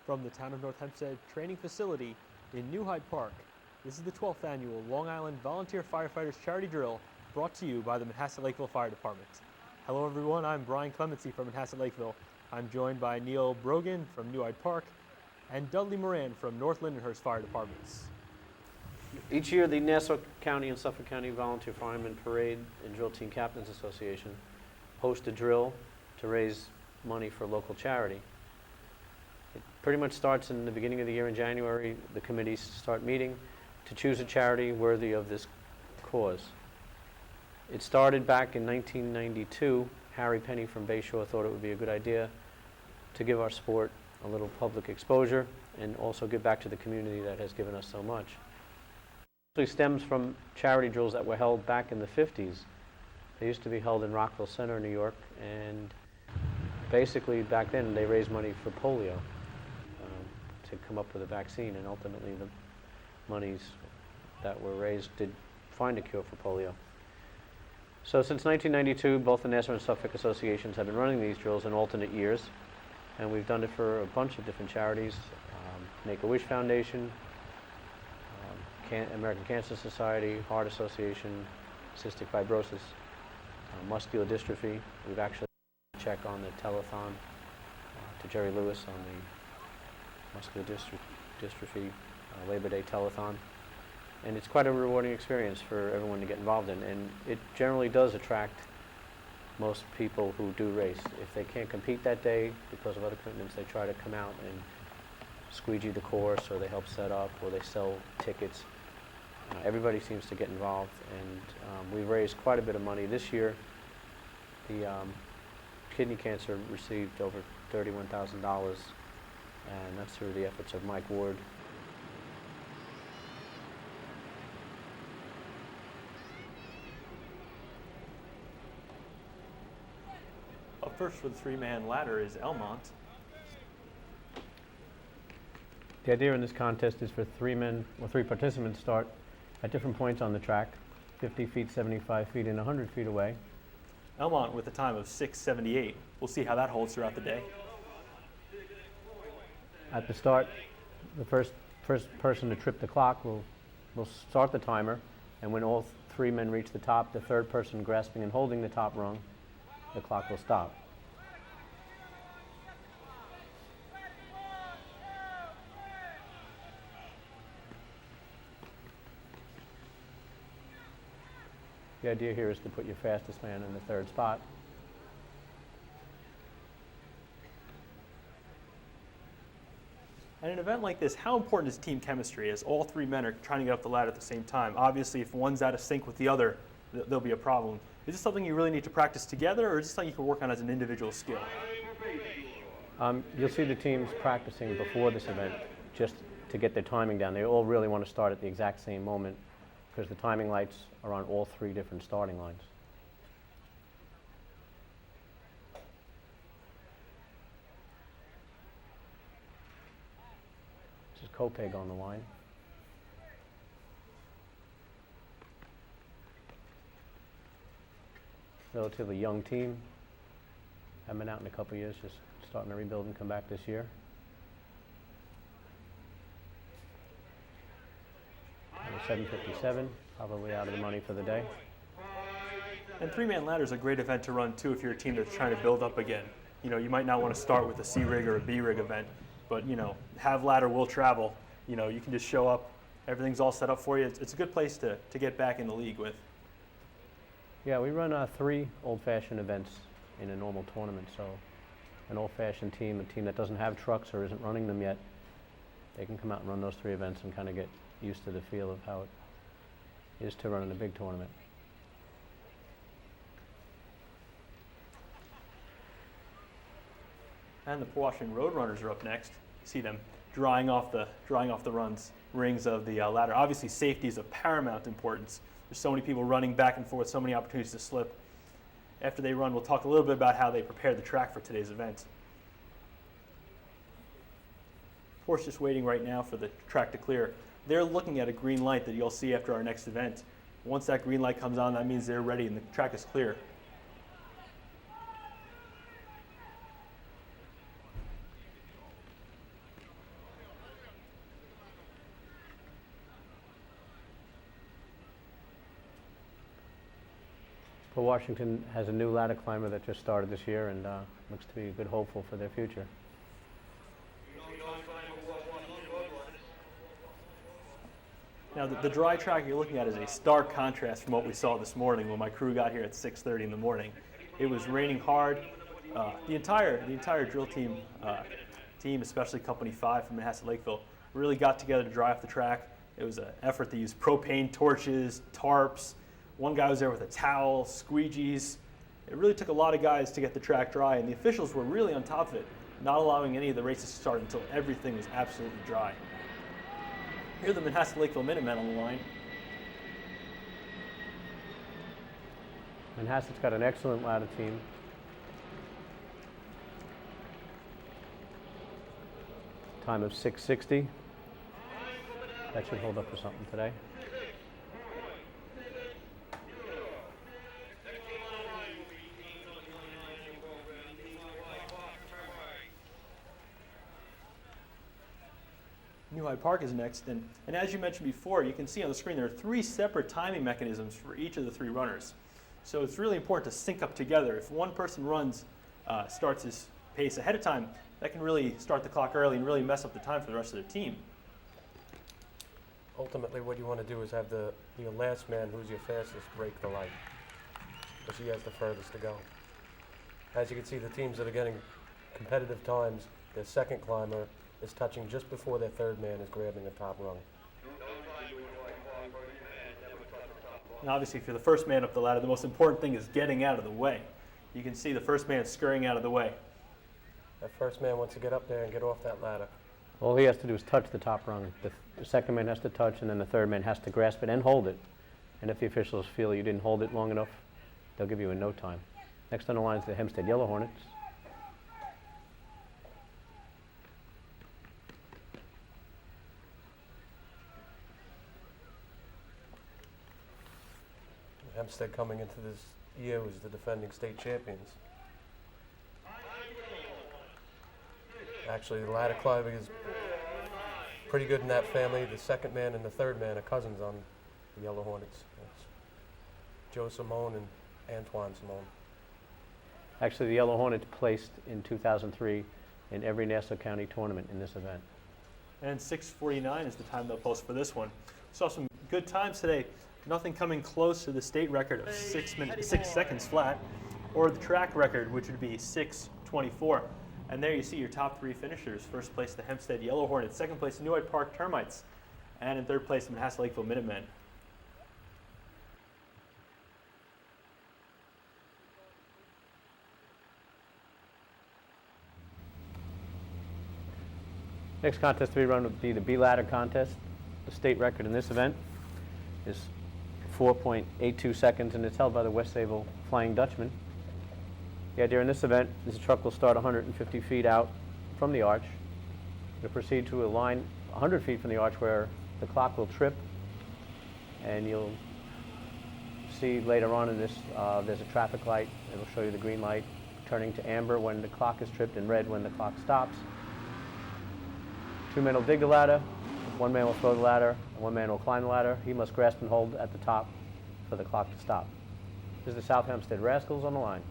From the Town of North Hempstead Training Facility in New Hyde Park, this is the 12th annual Long Island Volunteer Firefighters Charity Drill brought to you by the Manhasset Lakeville Fire Department. Hello everyone, I'm Brian Clemency from Manhasset Lakeville. I'm joined by Neil Brogan from New Hyde Park and Dudley Moran from North Lindenhurst Fire Departments. Each year, the Nassau County and Suffolk County Volunteer Firemen Parade and Drill Team Captains Association host a drill to raise money for local charity. It pretty much starts in the beginning of the year in January. The committees start meeting to choose a charity worthy of this cause. It started back in 1992. Harry Penny from Bayshore thought it would be a good idea to give our sport a little public exposure and also give back to the community that has given us so much. It actually stems from charity drills that were held back in the 50s. They used to be held in Rockville Center, New York, and basically back then they raised money for polio to come up with a vaccine, and ultimately the monies that were raised did find a cure for polio. So since 1992, both the Nassau and Suffolk associations have been running these drills in alternate years, and we've done it for a bunch of different charities: Make-A-Wish Foundation, American Cancer Society, Heart Association, cystic fibrosis, muscular dystrophy. We've actually check on the telethon to Jerry Lewis on the muscular dystrophy Labor Day telethon. And it's quite a rewarding experience for everyone to get involved in, and it generally does attract most people who do race. If they can't compete that day because of other commitments, they try to come out and squeegee the course, or they help set up, or they sell tickets. Everybody seems to get involved, and we've raised quite a bit of money. This year, the kidney cancer received over $31,000, and that's through the efforts of Mike Ward. Up first for the three-man ladder is Elmont. The idea in this contest is for three participants start at different points on the track, 50 feet, 75 feet, and 100 feet away. Elmont with a time of 6:78. We'll see how that holds throughout the day. At the start, the first person to trip the clock will start the timer, and when all three men reach the top, the third person grasping and holding the top rung, the clock will stop. The idea here is to put your fastest man in the third spot. At an event like this, how important is team chemistry as all three men are trying to get up the ladder at the same time? Obviously, if one's out of sync with the other, there'll be a problem. Is this something you really need to practice together, or is this something you can work on as an individual skill? You'll see the teams practicing before this event just to get their timing down. They all really want to start at the exact same moment because the timing lights are on all three different starting lines. This is Kopeg on the line. Relatively young team. Haven't been out in a couple of years, just starting to rebuild and come back this year. Number 757, probably out of the money for the day. And three-man ladder is a great event to run too if you're a team that's trying to build up again. You know, you might not want to start with a C rig or a B rig event, but you know, have ladder will travel. You know, you can just show up, everything's all set up for you. It's a good place to get back in the league with. Yeah, we run 3 old-fashioned events in a normal tournament, so an old-fashioned team, a team that doesn't have trucks or isn't running them yet, they can come out and run those 3 events and kind of get used to the feel of how it is to run in a big tournament. And the Port Washington Road Runners are up next. You see them drying off the rings of the ladder. Obviously, safety is of paramount importance. There's so many people running back and forth, so many opportunities to slip. After they run, we'll talk a little bit about how they prepare the track for today's event. Port's just waiting right now for the track to clear. They're looking at a green light that you'll see after our next event. Once that green light comes on, that means they're ready and the track is clear. Port Washington has a new ladder climber that just started this year and looks to be a good hopeful for their future. Now, the dry track you're looking at is a stark contrast from what we saw this morning when my crew got here at 6:30 in the morning. It was raining hard. The entire drill team, especially Company 5 from Manhasset Lakeville, really got together to dry off the track. It was an effort to use propane torches, tarps. One guy was there with a towel, squeegees. It really took a lot of guys to get the track dry, and the officials were really on top of it, not allowing any of the races to start until everything was absolutely dry. Here are the Manhasset Lakeville Minutemen on the line. Manhasset's got an excellent ladder team. Time of 6:60. That should hold up for something today. New Hyde Park is next, and as you mentioned before, you can see on the screen there are 3 separate timing mechanisms for each of the 3 runners. So it's really important to sync up together. If one person starts his pace ahead of time, that can really start the clock early and really mess up the time for the rest of the team. Ultimately, what you want to do is have your last man, who's your fastest, break the light, because he has the furthest to go. As you can see, the teams that are getting competitive times, their second climber is touching just before their third man is grabbing the top rung. And obviously, if you're the first man up the ladder, the most important thing is getting out of the way. You can see the first man scurrying out of the way. That first man wants to get up there and get off that ladder. All he has to do is touch the top rung. The second man has to touch, and then the third man has to grasp it and hold it. And if the officials feel you didn't hold it long enough, they'll give you in no time. Next on the line is the Hempstead Yellow Hornets. Hempstead coming into this year was the defending state champions. Actually, the ladder climbing is pretty good in that family. The second man and the third man are cousins on the Yellow Hornets. It's Joe Simone and Antoine Simone. Actually, the Yellow Hornets placed in 2003 in every Nassau County tournament in this event. And 6:49 is the time they'll post for this one. Saw some good times today. Nothing coming close to the state record of 6 seconds flat, or the track record, which would be 6:24. And there you see your top 3 finishers. First place, the Hempstead Yellow Hornets. Second place, the New Hyde Park Termites. And in third place, the Manhasset Lakeville Minutemen. Next contest we run would be the B ladder contest. The state record in this event is 4.82 seconds, and it's held by the West Sayville Flying Dutchman. The idea in this event is the truck will start 150 feet out from the arch. It'll proceed to a line 100 feet from the arch where the clock will trip, and you'll see later on in this there's a traffic light. It'll show you the green light. turning to amber when the clock is tripped and red when the clock stops. 2 men will dig the ladder, 1 man will throw the ladder, and 1 man will climb the ladder. He must grasp and hold at the top for the clock to stop. This is the South Hempstead Rascals on the line.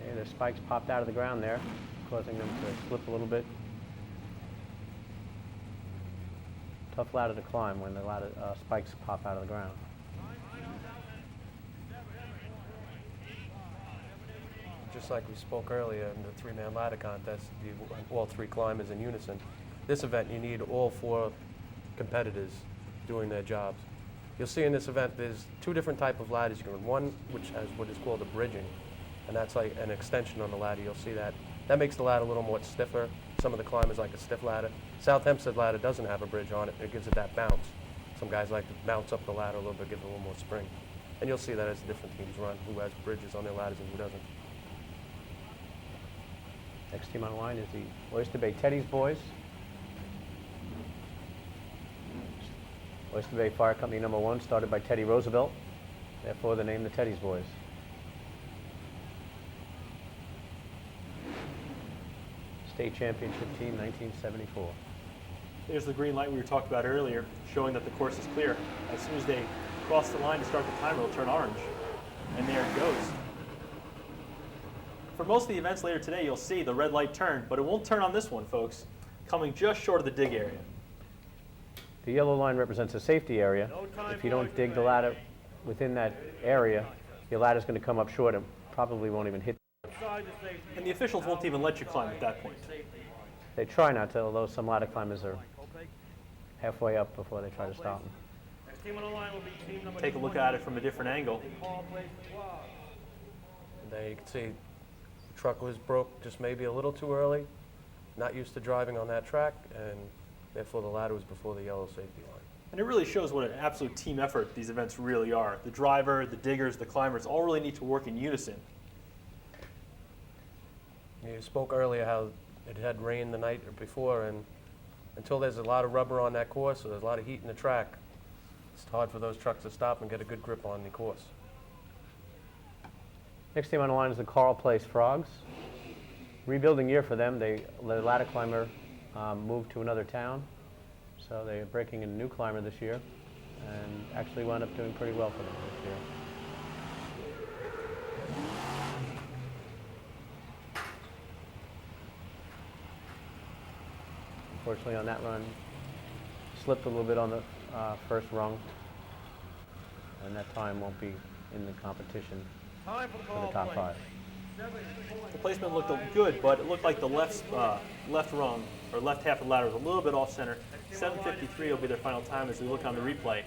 Okay, their spikes popped out of the ground there, causing them to slip a little bit. Tough ladder to climb when the ladder spikes pop out of the ground. Just like we spoke earlier in the 3-man ladder contest, all 3 climbers in unison. This event, you need all 4 competitors doing their jobs. You'll see in this event, there's 2 different types of ladders you can run. One which has what is called a bridging, and that's like an extension on the ladder. You'll see that. That makes the ladder a little more stiffer. Some of the climbers like a stiff ladder. South Hempstead ladder doesn't have a bridge on it. It gives it that bounce. Some guys like to bounce up the ladder a little bit, give it a little more spring. And you'll see that as the different teams run, who has bridges on their ladders and who doesn't. Next team on the line is the Oyster Bay Teddy's boys. Oyster Bay Fire Company number 1, started by Teddy Roosevelt. Therefore, the name the Teddy's boys. State championship team, 1974. There's the green light we were talking about earlier, showing that the course is clear. As soon as they cross the line to start the timer, it'll turn orange. And there it goes. For most of the events later today, you'll see the red light turn, but it won't turn on this one, folks, coming just short of the dig area. The yellow line represents a safety area. If you don't dig the ladder within that area, your ladder's going to come up short and probably won't even hit. And the officials won't even let you climb at that point. They try not to, although some ladder climbers are halfway up before they try to stop them. Take a look at it from a different angle. And there you can see the truck was broke just maybe a little too early, not used to driving on that track, and therefore the ladder was before the yellow safety line. And it really shows what an absolute team effort these events really are. The driver, the diggers, the climbers all really need to work in unison. You spoke earlier how it had rained the night before, and until there's a lot of rubber on that course, or there's a lot of heat in the track, it's hard for those trucks to stop and get a good grip on the course. Next team on the line is the Carl Place Frogs. Rebuilding year for them. The ladder climber moved to another town, so they're breaking in a new climber this year, and actually wound up doing pretty well for them this year. Unfortunately, on that run, slipped a little bit on the first rung, and that time won't be in the competition for the top 5. The placement looked good, but it looked like the left rung, or left half of the ladder was a little bit off center. 7:53 will be their final time as we look on the replay.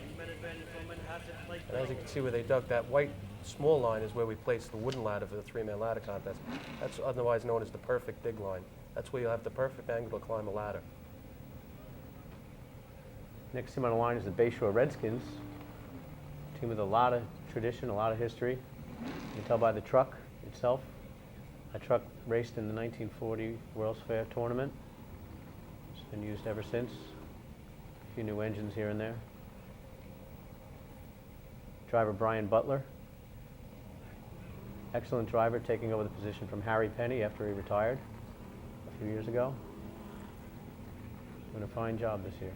And as you can see where they dug that white small line is where we placed the wooden ladder for the 3-man ladder contest. That's otherwise known as the perfect dig line. That's where you'll have the perfect angle to climb a ladder. Next team on the line is the Bayshore Redskins, a team with a lot of tradition, a lot of history. You can tell by the truck itself. That truck raced in the 1940 World's Fair tournament. It's been used ever since. A few new engines here and there. Driver Brian Butler. Excellent driver, taking over the position from Harry Penny after he retired a few years ago. Doing a fine job this year.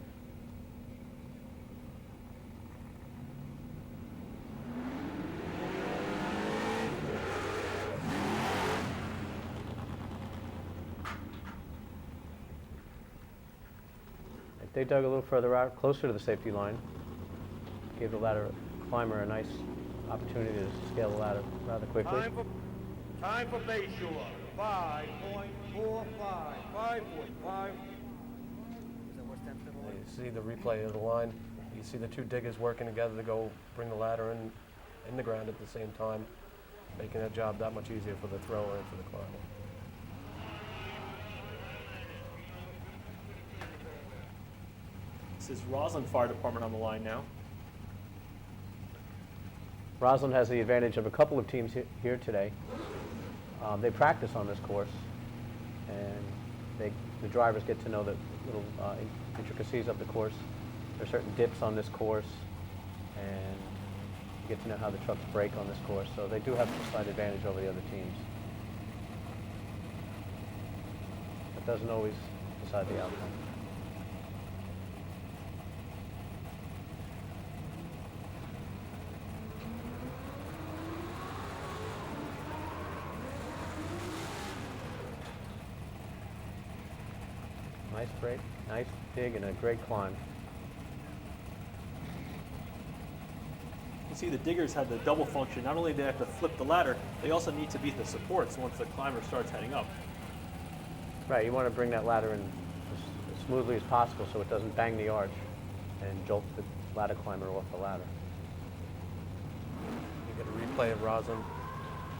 They dug a little further out, closer to the safety line. Gave the ladder climber a nice opportunity to scale the ladder rather quickly. Time for Bayshore. 5.45. 5.45. You see the replay of the line. You see the 2 diggers working together to go bring the ladder in the ground at the same time, making that job that much easier for the thrower and for the climber. This is Roslyn Fire Department on the line now. Roslyn has the advantage of a couple of teams here today. They practice on this course, and the drivers get to know the little intricacies of the course. There are certain dips on this course, and you get to know how the trucks brake on this course. So they do have a slight advantage over the other teams. It doesn't always decide the outcome. Nice break, nice dig, and a great climb. You see the diggers had the double function. Not only do they have to flip the ladder, they also need to beat the supports once the climber starts heading up. Right, you want to bring that ladder in as smoothly as possible so it doesn't bang the arch and jolt the ladder climber off the ladder. You get a replay of Roslyn.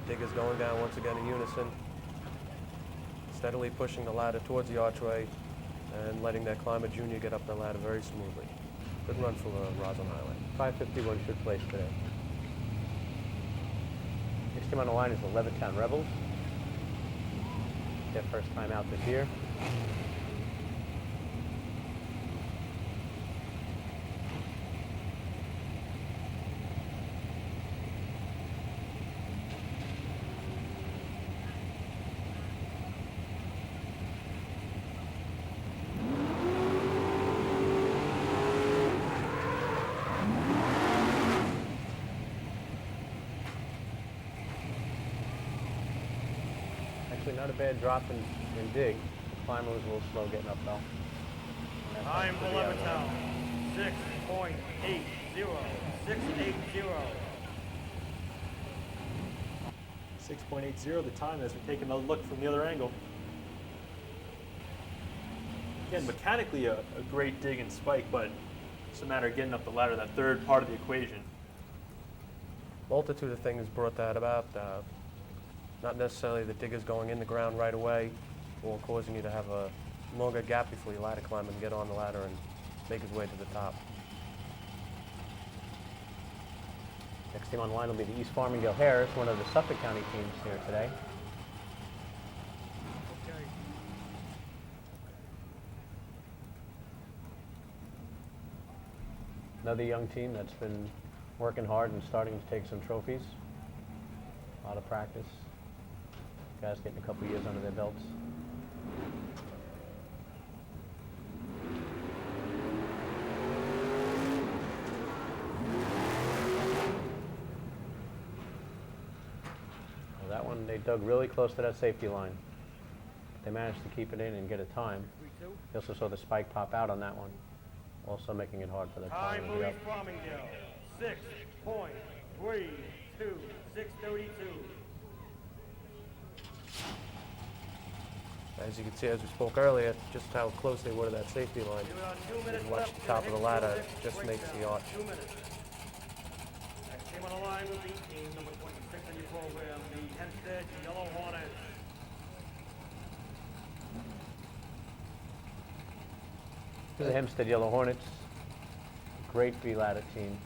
Diggers going down once again in unison, steadily pushing the ladder towards the archway and letting that climber junior get up the ladder very smoothly. Good run for Roslyn Highway. 551 should place today. Next team on the line is the Levittown Rebels. Their first time out this year. Actually, not a bad drop in dig. The climber was a little slow getting up though. Time for Levittown, 6.80, 680. 6.80 the time as we take another look from the other angle. Again, mechanically a great dig and spike, but it's a matter of getting up the ladder, that third part of the equation. Multitude of things brought that about. Not necessarily the diggers going in the ground right away, or causing you to have a longer gap before you ladder climb and get on the ladder and make his way to the top. Next team on the line will be the East Farmingdale Hares, one of the Suffolk County teams here today. Okay. Another young team that's been working hard and starting to take some trophies. A lot of practice. Guys getting a couple years under their belts. Well, that one, they dug really close to that safety line. They managed to keep it in and get a time. 3-2. They also saw the spike pop out on that one, also making it hard for the Time climber to for get East up. Farmingdale, 6.32, 632. As you can see, as we spoke earlier, just how close they were to that safety line. Give it on 2 minutes You watch left. the top of the ladder, just makes the arch. 2 minutes. Next team on the line will be team number 26 on your program, the Hempstead Yellow Hornets. This is the Hempstead Yellow Hornets. Great V-ladder team.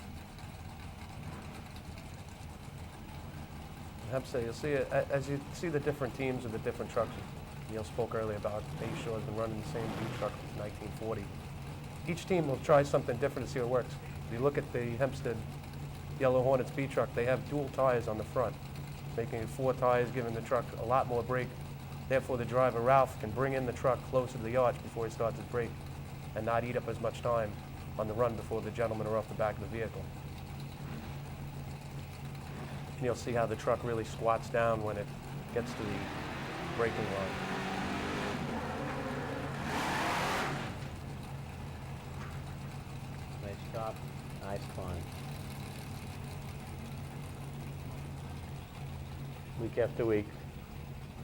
Hempstead, you'll see it as you see the different teams with the different trucks. Neil spoke earlier about Bayshore has been running the same V truck since 1940. Each team will try something different to see what works. If you look at the Hempstead Yellow Hornets B truck, they have dual tires on the front, making it 4 tires, giving the truck a lot more brake. Therefore, the driver, Ralph, can bring in the truck closer to the arch before he starts his brake and not eat up as much time on the run before the gentlemen are off the back of the vehicle. And you'll see how the truck really squats down when it gets to the braking line. Nice stop, nice climb. Week after week,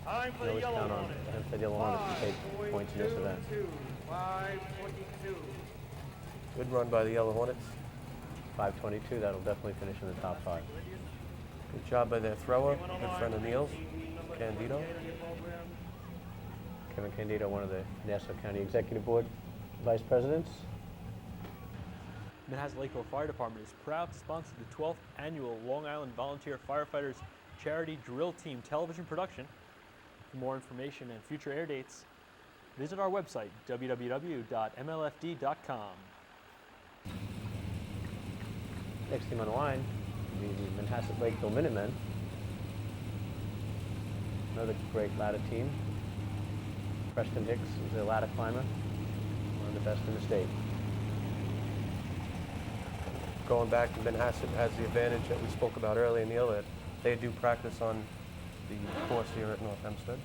Time for you the always Yellow count on Hornets. the Hempstead Yellow Hornets to take points in this event. 5:22. Good run by the Yellow Hornets. 5:22, that'll definitely finish in the top 5. Good job by their thrower, good friend of Neil's, Candido. Kevin Candido, one of the Nassau County Executive Board Vice Presidents. Manhasset Lakeville Fire Department is proud to sponsor the 12th annual Long Island Volunteer Firefighters Charity Drill Team television production. For more information and future air dates, visit our website, www.mlfd.com. Next team on the line will be the Manhasset Lakeville Minutemen. Another great ladder team. Preston Hicks is a ladder climber, one of the best in the state. Going back to Manhasset has the advantage that we spoke about earlier, Neil, that they do practice on the course here at North Hempstead.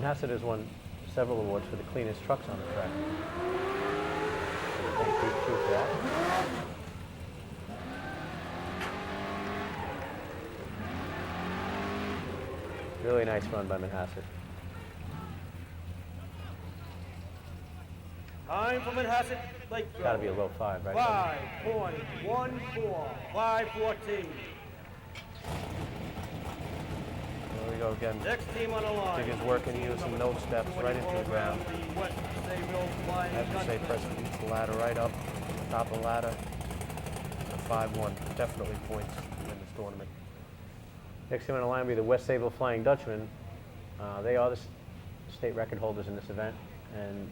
Manhasset has won several awards for the cleanest trucks on the track. Thank you for that. Really nice run by Manhasset. Time for Manhasset Lakeville. Got to be a low 5, right? 5.14, 5:14. There we go again. Next team on the line. Dig is working, using no steps right into the ground. The West Sayville Flying As you say, Dutchman. Preston keeps the ladder right up, top of the ladder. 5-1, definitely points in this tournament. Next team on the line will be the West Sayville Flying Dutchman. They are the state record holders in this event, and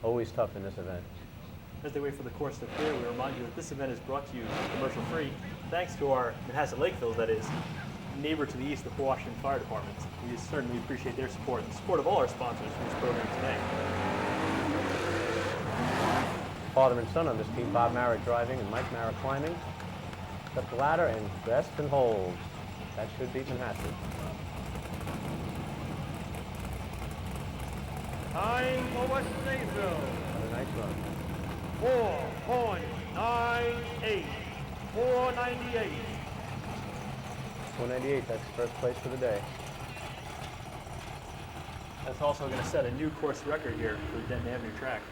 always tough in this event. As they wait for the course to clear, we remind you that this event is brought to you commercial free, thanks to our Manhasset Lakeville, that is, neighbor to the east of Port Washington Fire Department. We certainly appreciate their support and the support of all our sponsors for this program today. Father and son on this team, Bob Marrett driving and Mike Marrett climbing. Up the ladder and grasps and holds. That should beat Manhasset. Time for West Sayville. Another nice run. 4.98, 498. 498, that's first place for the day. That's also going to set a new course record here for the Denton Avenue track.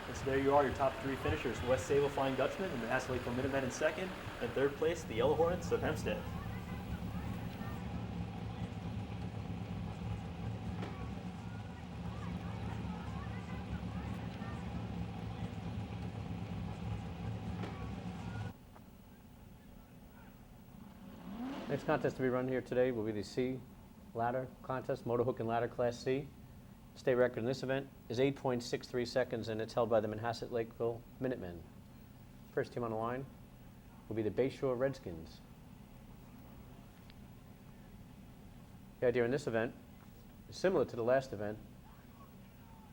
And so there you are, your top 3 finishers: West Sayville Flying Dutchman and Manhasset Lakeville Minutemen in second, and third place, the Yellow Hornets of Hempstead. Next contest to be run here today will be the C ladder contest, motor hook and ladder class C. State record in this event is 8.63 seconds, and it's held by the Manhasset Lakeville Minutemen. First team on the line will be the Bayshore Redskins. The idea in this event is similar to the last event.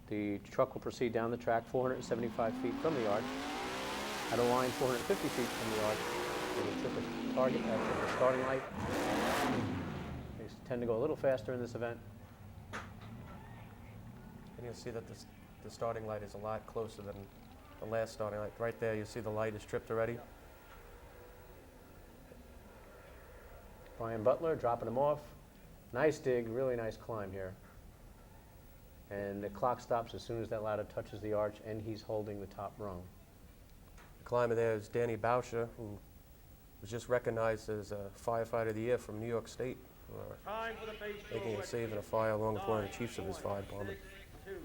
The truck will proceed down the track 475 feet from the arch, at a line 450 feet from the arch. They will trip a target at the starting light. They tend to go a little faster in this event. And you'll see that the starting light is a lot closer than the last starting light. Right there, you see the light is tripped already. Brian Butler dropping him off. Nice dig, really nice climb here. And the clock stops as soon as that ladder touches the arch, and he's holding the top rung. The climber there is Danny Bauscher, who was just recognized as a firefighter of the year from New York State for Time for the Bayshore making a save in a fire along with one of the chiefs of his fire department. 9:62.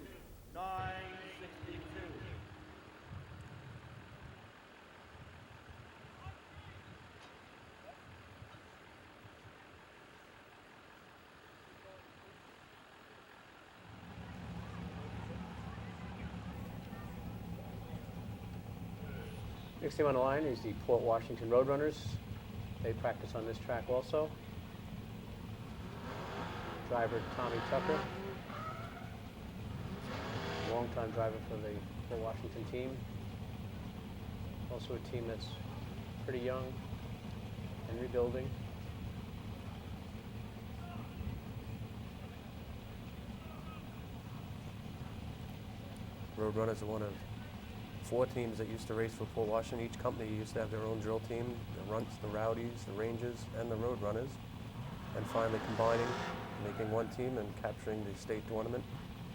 Next team on the line is the Port Washington Roadrunners. They practice on this track also. Driver Tommy Tucker, longtime driver for the Port Washington team. Also a team that's pretty young and rebuilding. Roadrunners are one of 4 teams that used to race for Port Washington. Each company used to have their own drill team, the Runts, the Rowdies, the Rangers, and the Roadrunners. And finally combining, making one team and capturing the state tournament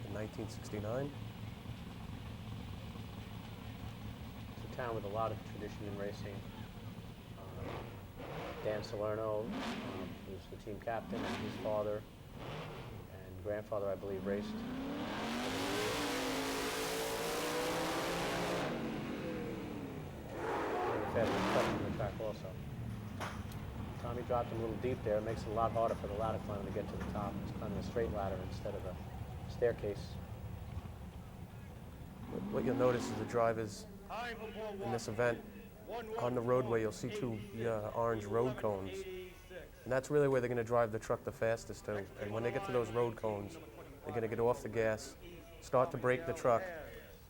in 1969. It's a town with a lot of tradition in racing. Dan Salerno was the team captain, and his father and grandfather, I believe, raced over the years. Fastest truck on the track also. Tommy dropped him a little deep there. It makes it a lot harder for the ladder climber to get to the top. It's climbing a straight ladder instead of a staircase. What you'll notice is the drivers Time for ball in one. this event, on the roadway, you'll see two orange road cones. And that's really where they're going to drive the truck the fastest to. And when they get to those road cones, they're going to get off the gas, start to brake the truck.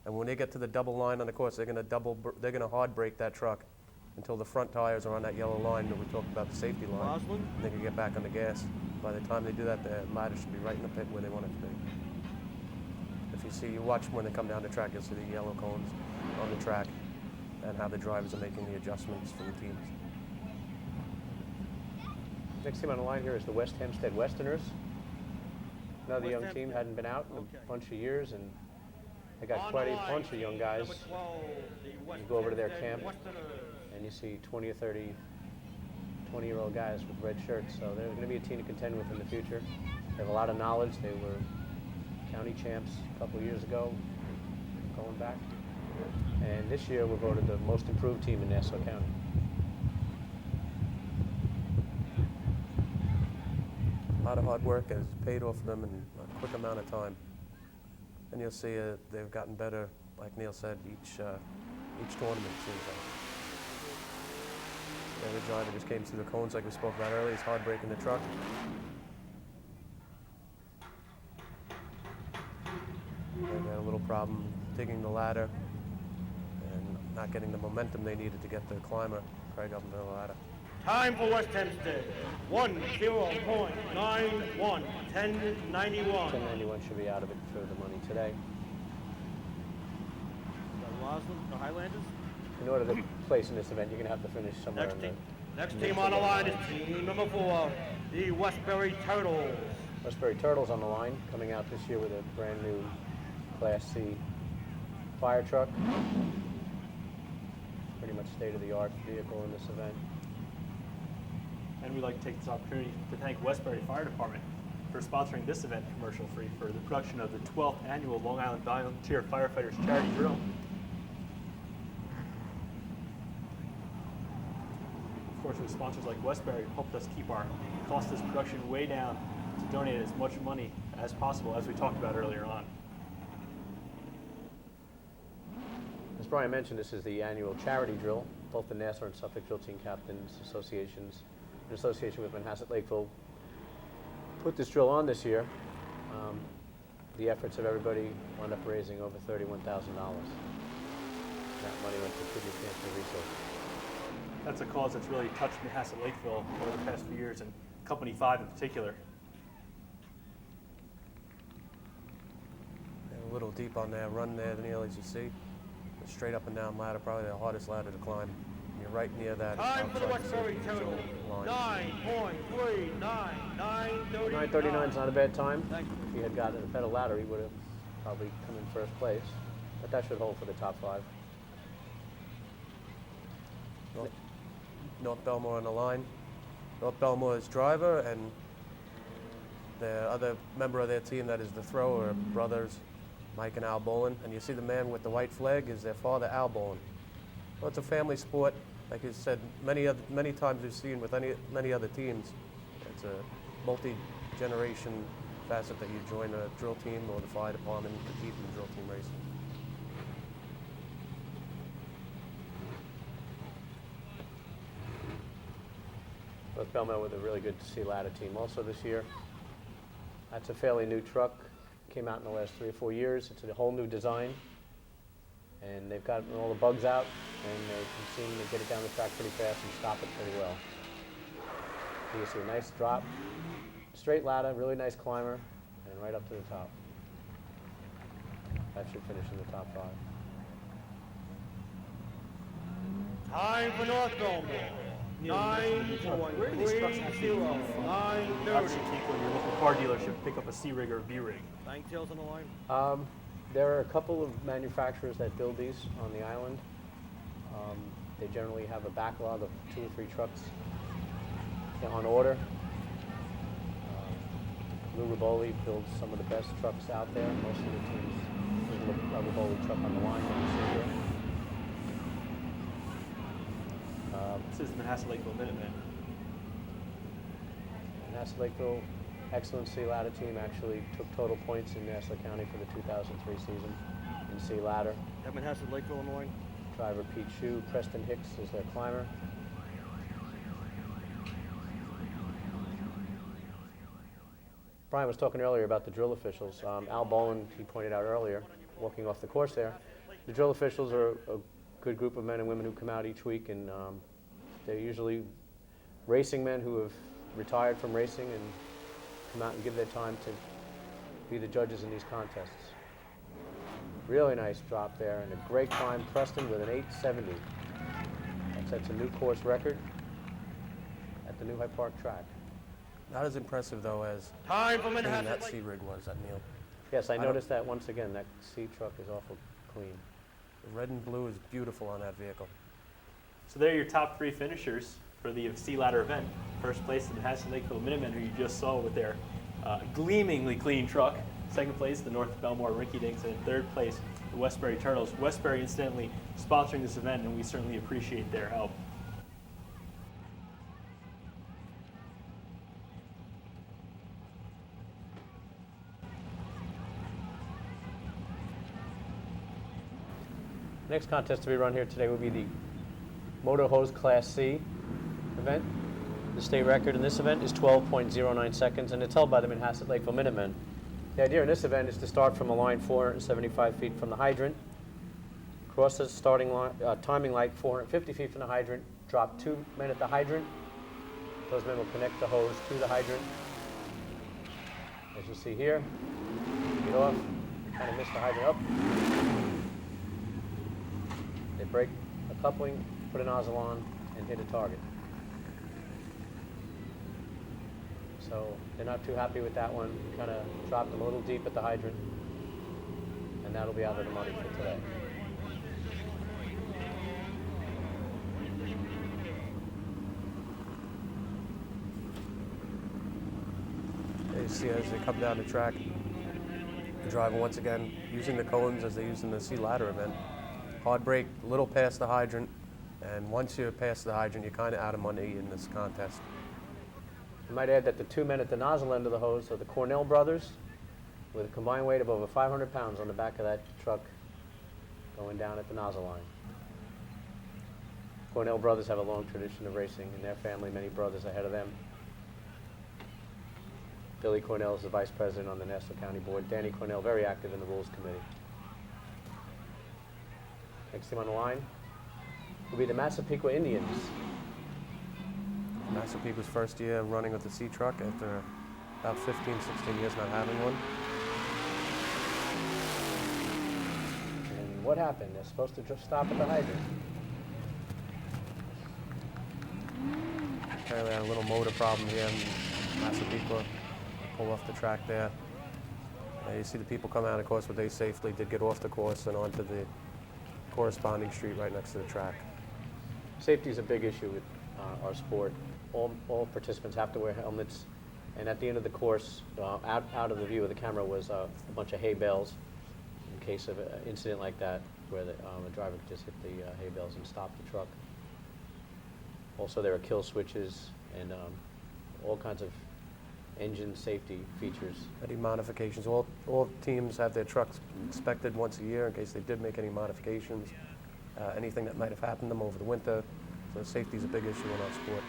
And when they get to the double line on the course, they're going to hard brake that truck until the front tires are on that yellow line that we talked about, the safety line. And they can get back on the gas. By the time they do that, the ladder should be right in the pit where they want it to be. If you watch when they come down the track, you'll see the yellow cones on the track and how the drivers are making the adjustments for the teams. Next team on the line here is the West Hempstead Westerners. Another young team, hadn't been out in a bunch of years, and they got quite a bunch of young guys. You go over to their camp, and you see 20 or 30 20-year-old guys with red shirts. So they're going to be a team to contend with in the future. They have a lot of knowledge. They were county champs a couple of years ago, going back. And this year we're voted the most improved team in Nassau County. A lot of hard work has paid off for them in a quick amount of time. And you'll see they've gotten better, like Neil said, each tournament seems like. The other driver just came through the cones like we spoke about earlier. He's hard braking the truck. They had a little problem digging the ladder and not getting the momentum they needed to get the climber, Craig, up into the ladder. Time for West Hempstead. 10.91. 10.91. 1091 should be out of it for the money today. The Highlanders. In order to place in this event, you're going to have to finish somewhere in the... Next team on the line is team number 4, the Westbury Turtles. Westbury Turtles on the line, coming out this year with a brand new Class C fire truck. Pretty much state-of-the-art vehicle in this event. And we'd like to take this opportunity to thank Westbury Fire Department for sponsoring this event commercial-free for the production of the 12th annual Long Island Volunteer Firefighters Charity Drill. Of course, with sponsors like Westbury, helped us keep our cost of this production way down to donate as much money as possible, as we talked about earlier on. As Brian mentioned, this is the annual charity drill. Both the Nassau and Suffolk Drill Team Captains Associations, in association with Manhasset Lakeville, put this drill on this year. The efforts of everybody wound up raising over $31,000. That money went to kidney cancer research. That's a cause that's really touched Manhasset Lakeville over the past few years, and Company 5 in particular. A little deep on that run there, Neil, as you see. The straight up and down ladder, probably the hardest ladder to climb. You're right near that. Time for the Westbury Turtles. line. 9.39. 9.39. 9:39 is not a bad time. Thank you. If he had gotten a better ladder, he would have probably come in first place. But that should hold for the top 5. North Belmore on the line. North Belmore's driver and the other member of their team that is the thrower, brothers Mike and Al Bolin. And you see the man with the white flag is their father, Al Bolin. Well, it's a family sport. Like you said, many times we've seen with many other teams. It's a multi-generation facet that you join a drill team or the fire department to compete in drill team racing. North Belmont with a really good to see ladder team also this year. That's a fairly new truck. Came out in the last 3 or 4 years. It's a whole new design. And they've gotten all the bugs out, and they can seem to get it down the track pretty fast and stop it pretty well. You can see a nice drop, straight ladder, really nice climber, and right up to the top. That should finish in the top 5. Time for North Belmore. 9.30. Where do these trucks actually come from? 9.30. Obviously, you can't go to your local car dealership, pick up a C rig or a B rig. Bank tails on the line. There are a couple of manufacturers that build these on the island. They generally have a backlog of 2 or 3 trucks on order. Lou Riboli builds some of the best trucks out there. Most of the teams, there's a Riboli truck on the line that you see here. This is Manhasset Lakeville Minutemen. Manhasset Lakeville Excellency Ladder team actually took total points in Nassau County for the 2003 season in C Ladder. That Manhasset Lakeville on the line. Driver Pete Shue, Preston Hicks is their climber. Brian was talking earlier about the drill officials. Al Bowen, he pointed out earlier, walking off the course there. The drill officials are a good group of men and women who come out each week, and they're usually racing men who have retired from racing and come out and give their time to be the judges in these contests. Really nice drop there and a great climb. Preston with an 870. That sets a new course record at the New Hyde Park track. Not as impressive, though, as Time for clean Manhasset that Lakeville. sea rig was at Neal. Yes, I don't- noticed that once again. That C truck is awful clean. The red and blue is beautiful on that vehicle. So there are your top 3 finishers for the C Ladder event. First place, the Manhasset Lakeville Minutemen, who you just saw with their gleamingly clean truck. Second place, the North Belmore Rinky Dinks, and in third place, the Westbury Turtles. Westbury incidentally sponsoring this event, and we certainly appreciate their help. Next contest to be run here today will be the Motor Hose Class C event. The state record in this event is 12.09 seconds, and it's held by the Manhasset Lakeville Minutemen. The idea in this event is to start from a line 475 feet from the hydrant, cross the starting line, timing light 450 feet from the hydrant, drop 2 men at the hydrant. Those men will connect the hose to the hydrant. As you see here, get off, kind of miss the hydrant up. They break a coupling, put a nozzle on, and hit a target. So they're not too happy with that one. Kind of dropped them a little deep at the hydrant, and that'll be out of the money for today. There you see as they come down the track, the driver once again using the cones as they used in the sea ladder event. Hard brake, a little past the hydrant, and once you're past the hydrant, you're kind of out of money in this contest. I might add that the 2 men at the nozzle end of the hose are the Cornell brothers, with a combined weight of over 500 pounds on the back of that truck going down at the nozzle line. Cornell brothers have a long tradition of racing. In their family, many brothers ahead of them. Billy Cornell is the vice president on the Nassau County Board. Danny Cornell, very active in the Rules Committee. Next team on the line will be the Massapequa Indians. Massapequa's first year running with the sea truck after about 15, 16 years not having one. And what happened? They're supposed to just stop at the hydrant. Apparently had a little motor problem here in Massapequa. Pull off the track there. You see the people come out, of course, but they safely did get off the course and onto the corresponding street right next to the track. Safety is a big issue with our sport. All participants have to wear helmets, and at the end of the course, out of the view of the camera was a bunch of hay bales in case of an incident like that where the driver could just hit the hay bales and stop the truck. Also, there are kill switches and all kinds of engine safety features. Any modifications? All teams have their trucks inspected once a year in case they did make any modifications. Anything that might have happened to them over the winter. So safety is a big issue in our sport.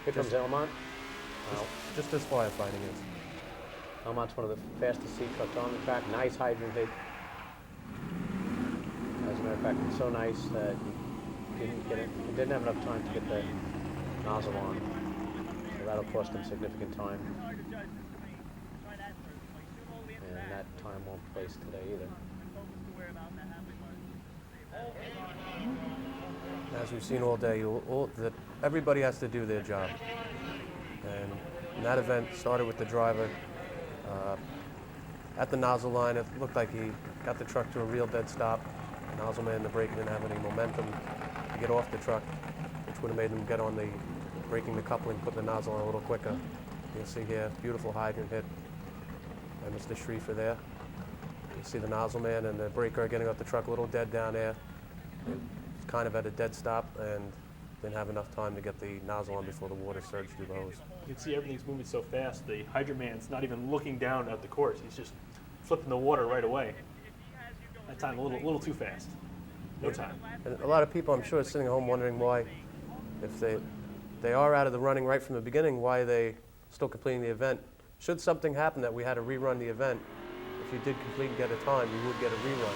Here comes Elmont. Just as firefighting is. Elmont's one of the fastest sea trucks on the track. Nice hydrant hit. As a matter of fact, it's so nice that he didn't have enough time to get the nozzle on. So that'll cost him significant time. And that time won't place today either. As we've seen all day, everybody has to do their job. And that event started with the driver at the nozzle line. It looked like he got the truck to a real dead stop. The nozzle man in the brake didn't have any momentum to get off the truck, which would have made him get on the breaking the coupling, put the nozzle on a little quicker. You'll see here, beautiful hydrant hit by Mr. Schriefer there. You see the nozzle man and the braker getting off the truck a little dead down there. It's kind of at a dead stop, and didn't have enough time to get the nozzle on before the water surged through the hose. You can see everything's moving so fast. The hydrant man's not even looking down at the course. He's just flipping the water right away. That time a little too fast. No time. And a lot of people, I'm sure, are sitting at home wondering why, if they are out of the running right from the beginning, why are they still completing the event? Should something happen that we had to rerun the event, if you did complete and get a time, you would get a rerun.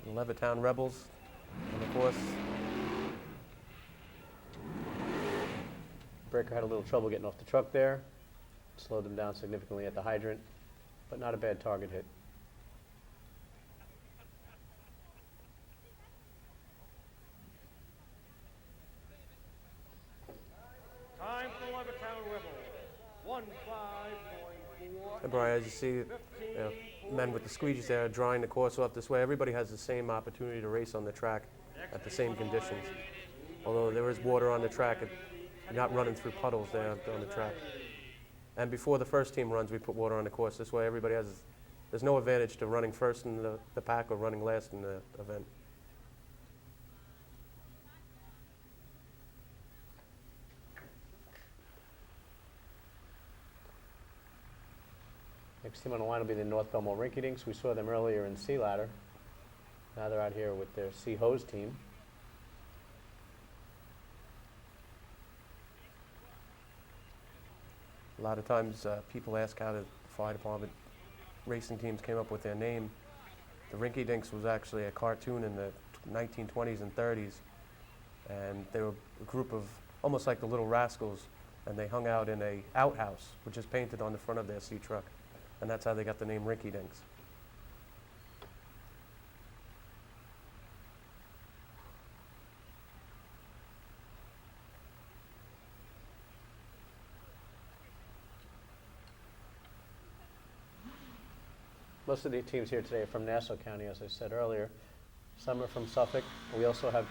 The Levittown Rebels on the course. Breaker had a little trouble getting off the truck there. Slowed them down significantly at the hydrant, but not a bad target hit. Time for Levittown Rebel. 1:05.4. And Brian, as you see, men with the squeegees there are drying the course off this way. Everybody has the same opportunity to race on the track at the same conditions. Although there is water on the track, you're not running through puddles there on the track. And before the first team runs, we put water on the course. This way everybody there's no advantage to running first in the pack or running last in the event. Next team on the line will be the North Belmore Rinky Dinks. We saw them earlier in Sea Ladder. Now they're out here with their Sea Hose team. A lot of times people ask how the fire department racing teams came up with their name. The Rinky Dinks was actually a cartoon in the 1920s and 30s. And they were a group of almost like the Little Rascals. And they hung out in a outhouse, which is painted on the front of their sea truck. And that's how they got the name Rinky Dinks. Most of the teams here today are from Nassau County, as I said earlier. Some are from Suffolk. We also have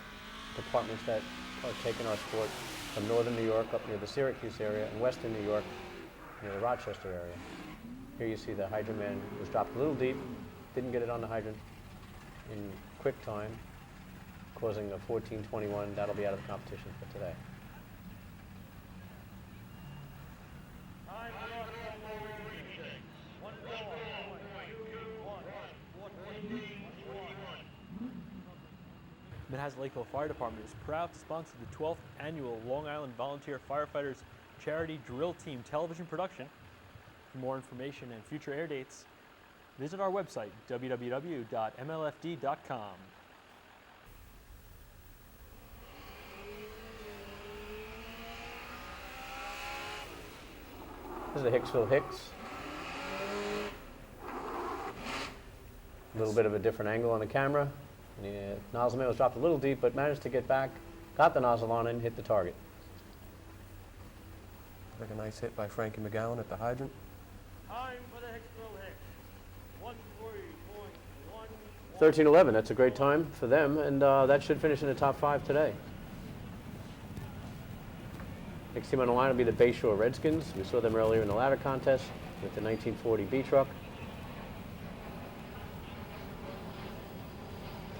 departments that are taking our sport from northern New York up near the Syracuse area and western New York near the Rochester area. Here you see the hydrant man was dropped a little deep, didn't get it on the hydrant in quick time, causing a 14:21. That'll be out of the competition for today. Time for North Belmore Rinky Dinks. 1:04.21. Manhasset Lakeville Fire Department is proud to sponsor the 12th annual Long Island Volunteer Firefighters Charity Drill Team television production. For more information and future air dates, visit our website, www.mlfd.com. This is the Hicksville Hicks. A little bit of a different angle on the camera. The nozzle man was dropped a little deep, but managed to get back, got the nozzle on and hit the target. Like a nice hit by Frankie McGowan at the hydrant. Time for the Hicksville Hicks. 1:03.11. 13:11, that's a great time for them, and that should finish in the top 5 today. Next team on the line will be the Bayshore Redskins. We saw them earlier in the ladder contest with the 1940 B truck.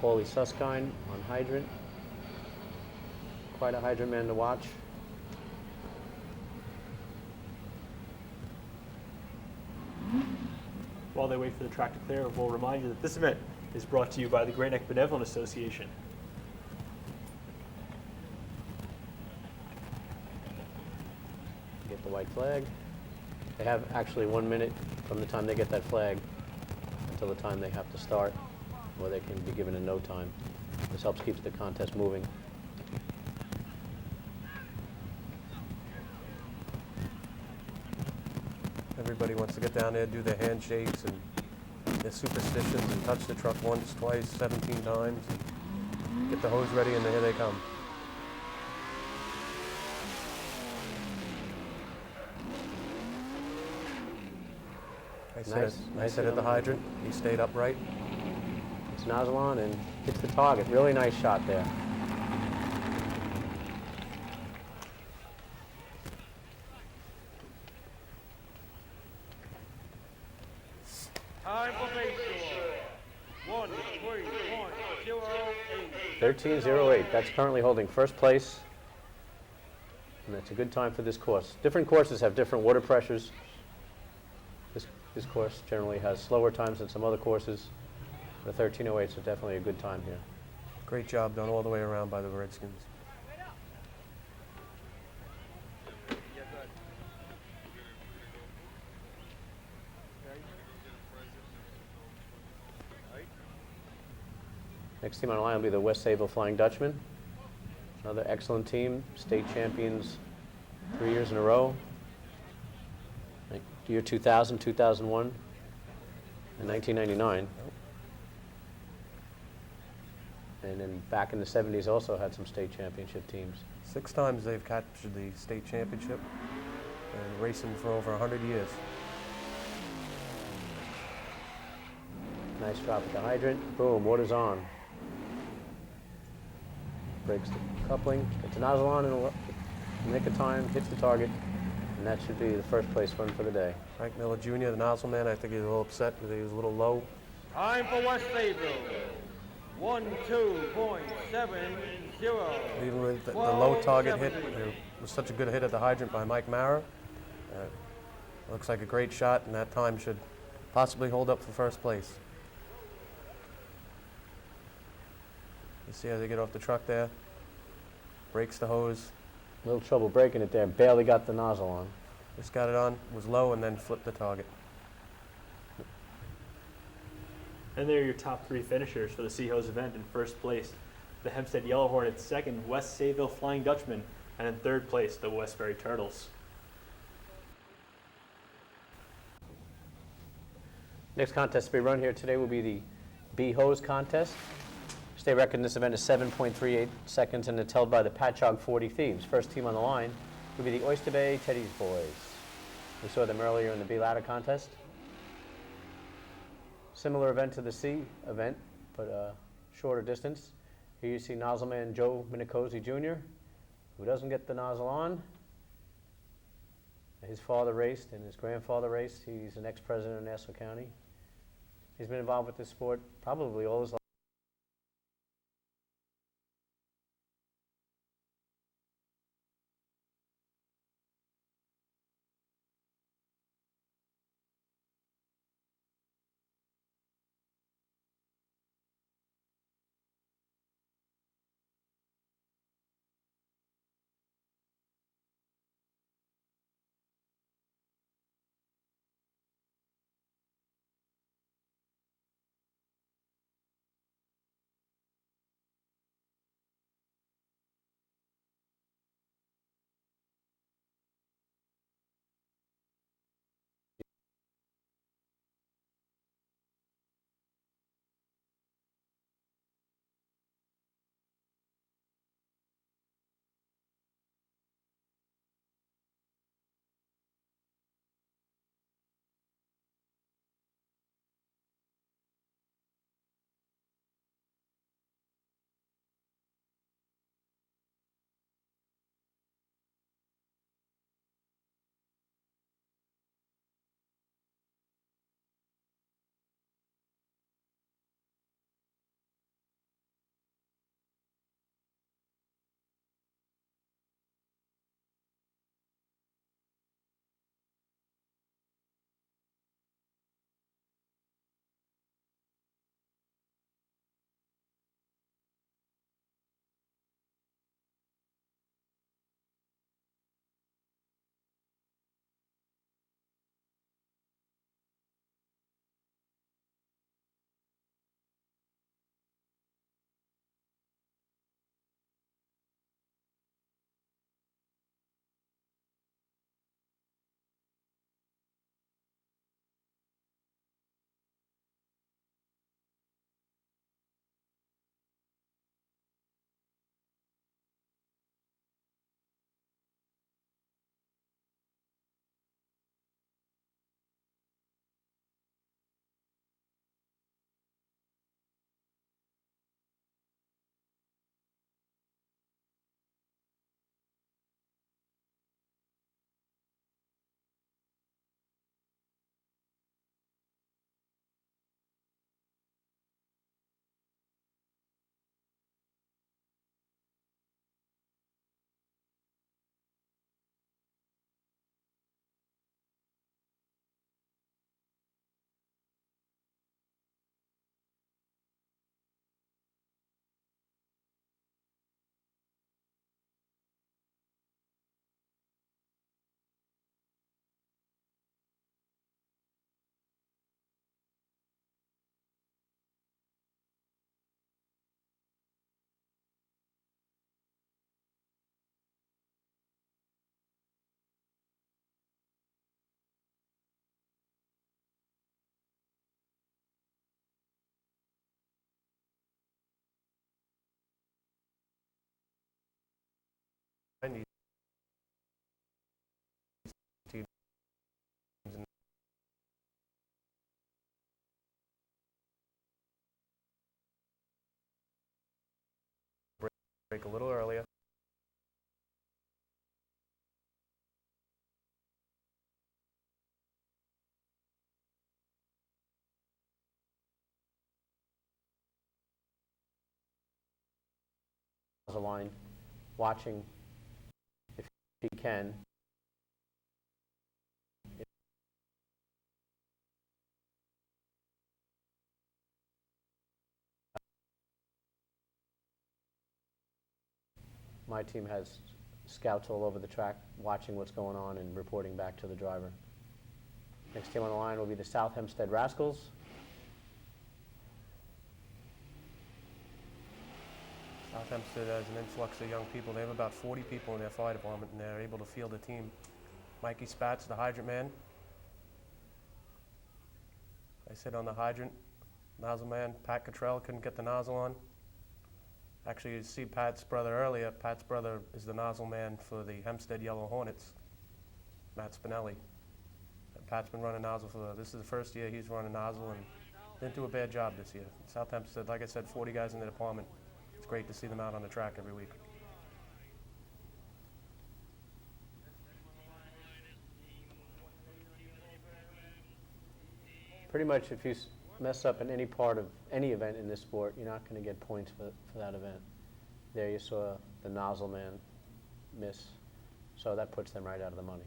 Paulie Susskind on hydrant. Quite a hydrant man to watch. While they wait for the track to clear, we'll remind you that this event is brought to you by the Great Neck Benevolent Association. Get the white flag. They have actually 1 minute from the time they get that flag until the time they have to start, or they can be given a no time. This helps keep the contest moving. Everybody wants to get down there, do their handshakes and their superstitions and touch the truck once, twice, 17 times. And get the hose ready and here they come. Nice hit at the hydrant. He stayed upright. It's nozzle on and hits the target. Really nice shot there. Time for Bayshore. 1:03.08. 13:08. That's currently holding first place. And that's a good time for this course. Different courses have different water pressures. This course generally has slower times than some other courses. The 13:08 is definitely a good time here. Great job done all the way around by the Redskins. Next team on the line will be the West Sayville Flying Dutchman. Another excellent team, state champions 3 years in a row. Year 2000, 2001, and 1999. And then back in the 70s also had some state championship teams. 6 times they've captured the state championship and racing for over 100 years. Nice drop at the hydrant. Boom, water's on. Breaks the coupling, gets the nozzle on in the nick of time, hits the target, and that should be the first place run for the day. Frank Miller Jr., the nozzle man, I think he was a little upset because he was a little low. Time for West Sayville. 12.70. Even with the low target hit, there was such a good hit at the hydrant by Mike Mara. Looks like a great shot, and that time should possibly hold up for first place. You see how they get off the truck there? Breaks the hose. A little trouble breaking it there, barely got the nozzle on. Just got it on, was low, and then flipped the target. And there are your top 3 finishers for the Sea Hose event. In first place, the Hempstead Yellow Hornets. Second, West Sayville Flying Dutchman. And in third place, the Westbury Turtles. Next contest to be run here today will be the B-Hose contest. State record in this event is 7.38 seconds, and it's held by the Patchogue 40 Thieves. First team on the line will be the Oyster Bay Teddy's Boys. We saw them earlier in the B-Ladder contest. Similar event to the C event, but shorter distance. Here you see nozzleman Joe Minicosi Jr., who doesn't get the nozzle on. His father raced and his grandfather raced. He's an ex-president of Nassau County. He's been involved with this sport probably all his life. break a little earlier. The line, watching if he can. My team has scouts all over the track watching what's going on and reporting back to the driver. Next team on the line will be the South Hempstead Rascals. South Hempstead has an influx of young people. They have about 40 people in their fire department, and they're able to field a team. Mikey Spatz, the hydrant man. I sit on the hydrant. Nozzle man, Pat Cottrell, couldn't get the nozzle on. Actually, you see Pat's brother earlier. Pat's brother is the nozzle man for the Hempstead Yellow Hornets, Matt Spinelli. And Pat's been running nozzle this is the first year he's running nozzle, and didn't do a bad job this year. South Hempstead, like I said, 40 guys in the department. It's great to see them out on the track every week. Pretty much if you mess up in any part of any event in this sport, you're not going to get points for that event. There you saw the nozzle man miss, so that puts them right out of the money.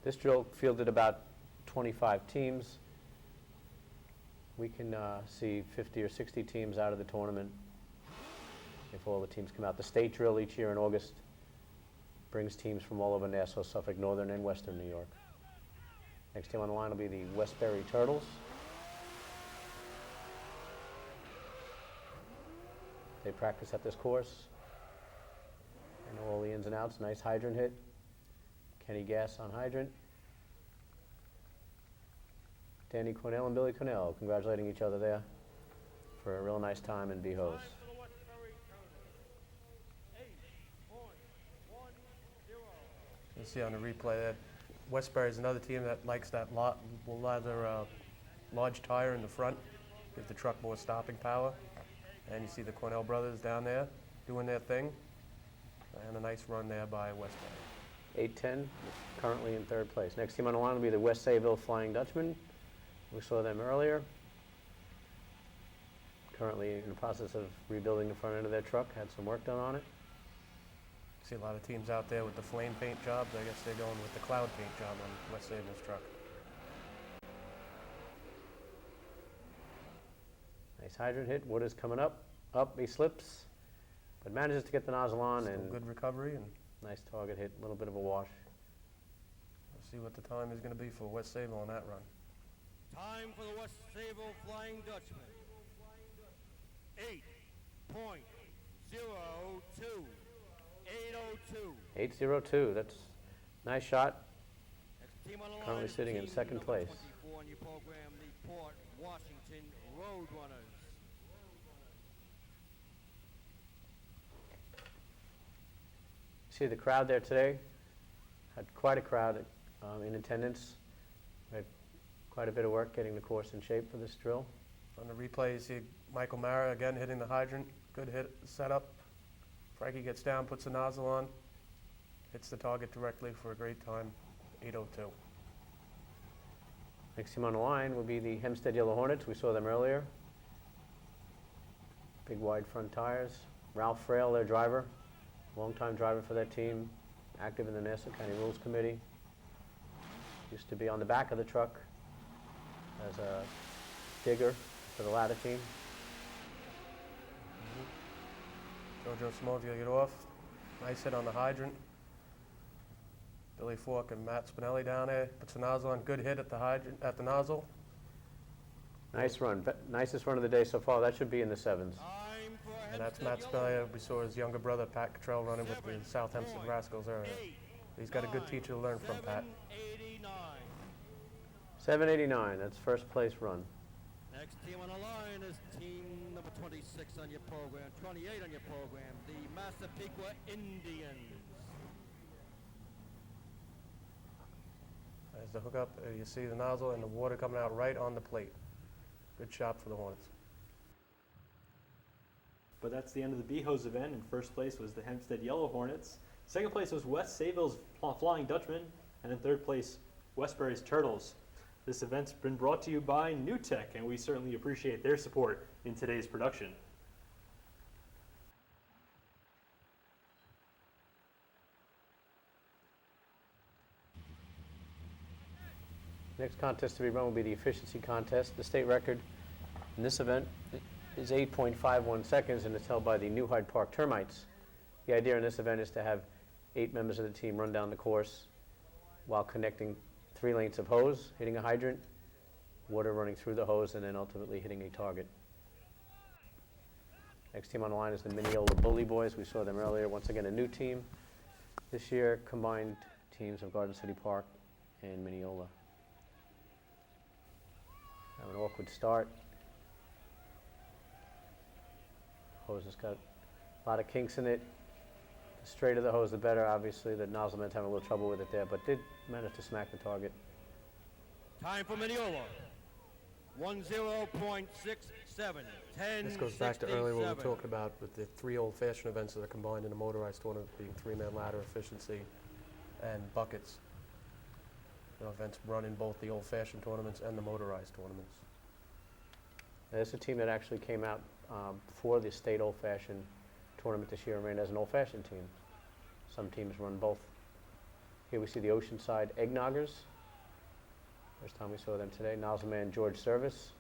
This drill fielded about 25 teams. We can see 50 or 60 teams out of the tournament if all the teams come out. The state drill each year in August brings teams from all over Nassau, Suffolk, Northern and Western New York. Next team on the line will be the Westbury Turtles. They practice at this course. I know all the ins and outs. Nice hydrant hit. Kenny Gass on hydrant. Danny Cornell and Billy Cornell congratulating each other there for a real nice time in B-Hose. You see on the replay that Westbury is another team that likes that large tire in the front, give the truck more stopping power. And you see the Cornell brothers down there doing their thing. And a nice run there by Westbury. 8-10, currently in third place. Next team on the line will be the West Sayville Flying Dutchman. We saw them earlier. Currently in the process of rebuilding the front end of their truck. Had some work done on it. See a lot of teams out there with the flame paint jobs. I guess they're going with the cloud paint job on West Sayville's truck. Nice hydrant hit. Wood is coming up. Up, he slips, but manages to get the nozzle on. Still and good recovery. And nice target hit. A little bit of a wash. we'll see what the time is going to be for West Sayville on that run. Time for the West Sayville Flying Dutchman. 8.02. 802. 8:02. That's a nice shot. Next team on the Currently line is sitting in team second number place. 24 on your program, the Port Washington Roadrunners. See the crowd there today? Had quite a crowd in attendance. We had quite a bit of work getting the course in shape for this drill. On the replay, you see Michael Mara again hitting the hydrant. Good hit setup. Frankie gets down, puts the nozzle on, hits the target directly for a great time, 8:02. Next team on the line will be the Hempstead Yellow Hornets. We saw them earlier. Big wide front tires. Ralph Frail, their driver, longtime driver for that team, active in the Nassau County Rules Committee. Used to be on the back of the truck as a digger for the ladder team. Jojo Simone's going to get off. Nice hit on the hydrant. Billy Fork and Matt Spinelli down there. Puts the nozzle on. Good hit at the hydrant, at the nozzle. Nice run. Nicest run of the day so far. That should be in the sevens. Time for And that's Hempstead Matt Yellow. Spinelli. We saw his younger brother, Pat Cottrell, running with the South Hempstead Rascals earlier. He's got a good teacher to learn from, Pat. 789. 7:89. That's first place run. Next team on the line is team number 26 on your program, 28 on your program, the Massapequa Indians. As the hookup, you see the nozzle and the water coming out right on the plate. Good shot for the Hornets. But that's the end of the B-Hose event. In first place was the Hempstead Yellow Hornets. Second place was West Sayville's Flying Dutchman. And in third place, Westbury's Turtles. This event's been brought to you by New Tech, and we certainly appreciate their support in today's production. Next contest to be run will be the efficiency contest. The state record in this event is 8.51 seconds, and it's held by the New Hyde Park Termites. The idea in this event is to have 8 members of the team run down the course while connecting 3 lengths of hose, hitting a hydrant, water running through the hose, and then ultimately hitting a target. Next team on the line is the Mineola Bully Boys. We saw them earlier. Once again, a new team. This year, combined teams of Garden City Park and Mineola. Have an awkward start. Hose has got a lot of kinks in it. The straighter the hose, the better. Obviously, the nozzle man's having a little trouble with it there, but did manage to smack the target. Time for Mineola. 10.67. 10. This goes back to earlier what we were talking about with the 3 old-fashioned events that are combined in a motorized tournament, being 3-man ladder, efficiency, and buckets. You know, events run in both the old-fashioned tournaments and the motorized tournaments. There's a team that actually came out for the state old-fashioned tournament this year and ran as an old-fashioned team. Some teams run both. Here we see the Oceanside Eggnoggers. First time we saw them today. Nozzle man George Service.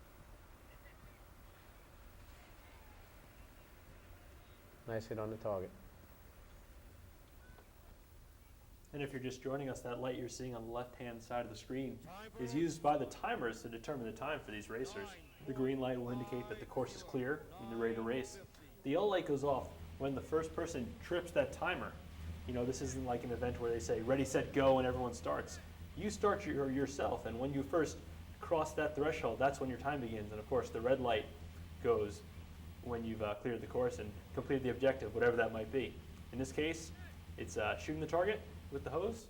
Nice hit on the target. And if you're just joining us, that light you're seeing on the left-hand side of the screen is used by the timers to determine the time for these racers. The green light will indicate that the course is clear and they're ready to race. The yellow light goes off when the first person trips that timer. You know, this isn't like an event where they say, ready, set, go, and everyone starts. You start yourself, and when you first cross that threshold, that's when your time begins. And of course, the red light goes when you've cleared the course and completed the objective, whatever that might be. In this case, it's shooting the target with the hose.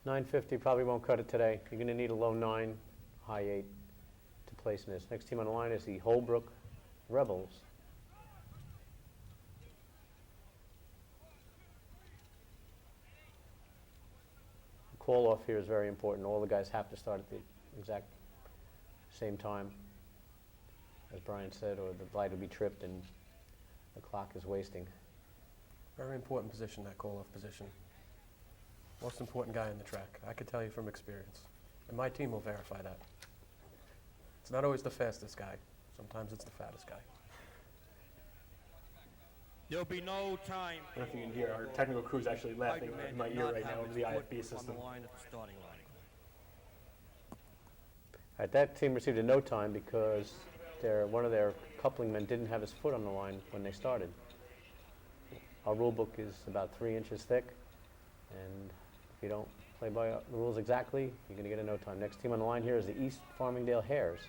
950 probably won't cut it today. You're going to need a low 9, high 8 to place in this. Next team on the line is the Holbrook Rebels. The call off here is very important. All the guys have to start at the exact same time, as Brian said, or the light will be tripped and the clock is wasting. Very important position, that call-off position. Most important guy in the track. I could tell you from experience. And my team will verify that. It's not always the fastest guy. Sometimes it's the fattest guy. There'll be no time. I don't know if you can hear, our technical crew is actually laughing in my ear right now over the IFB system. On the line at the starting line. All right, that team received a no time because one of their coupling men didn't have his foot on the line when they started. Our rule book is about 3 inches thick, and if you don't play by the rules exactly, you're going to get a no time. Next team on the line here is the East Farmingdale Hares.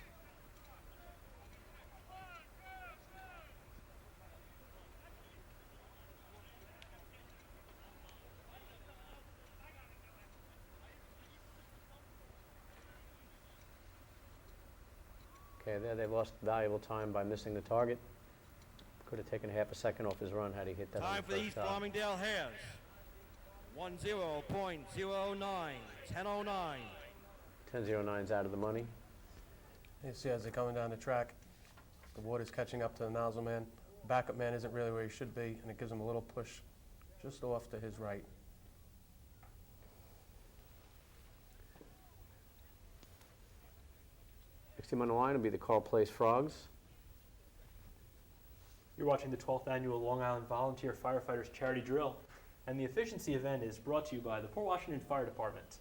Okay, there they lost valuable time by missing the target. Could have taken half a second off his run had he hit that on Time the for the first East shot. Farmingdale Hares. 10.09. 10.09. 10.09's out of the money. You see as they're coming down the track, the water's catching up to the nozzle man. The backup man isn't really where he should be, and it gives him a little push just off to his right. Next team on the line will be the Carl Place Frogs. You're watching the 12th annual Long Island Volunteer Firefighters Charity Drill, and the efficiency event is brought to you by the Port Washington Fire Department.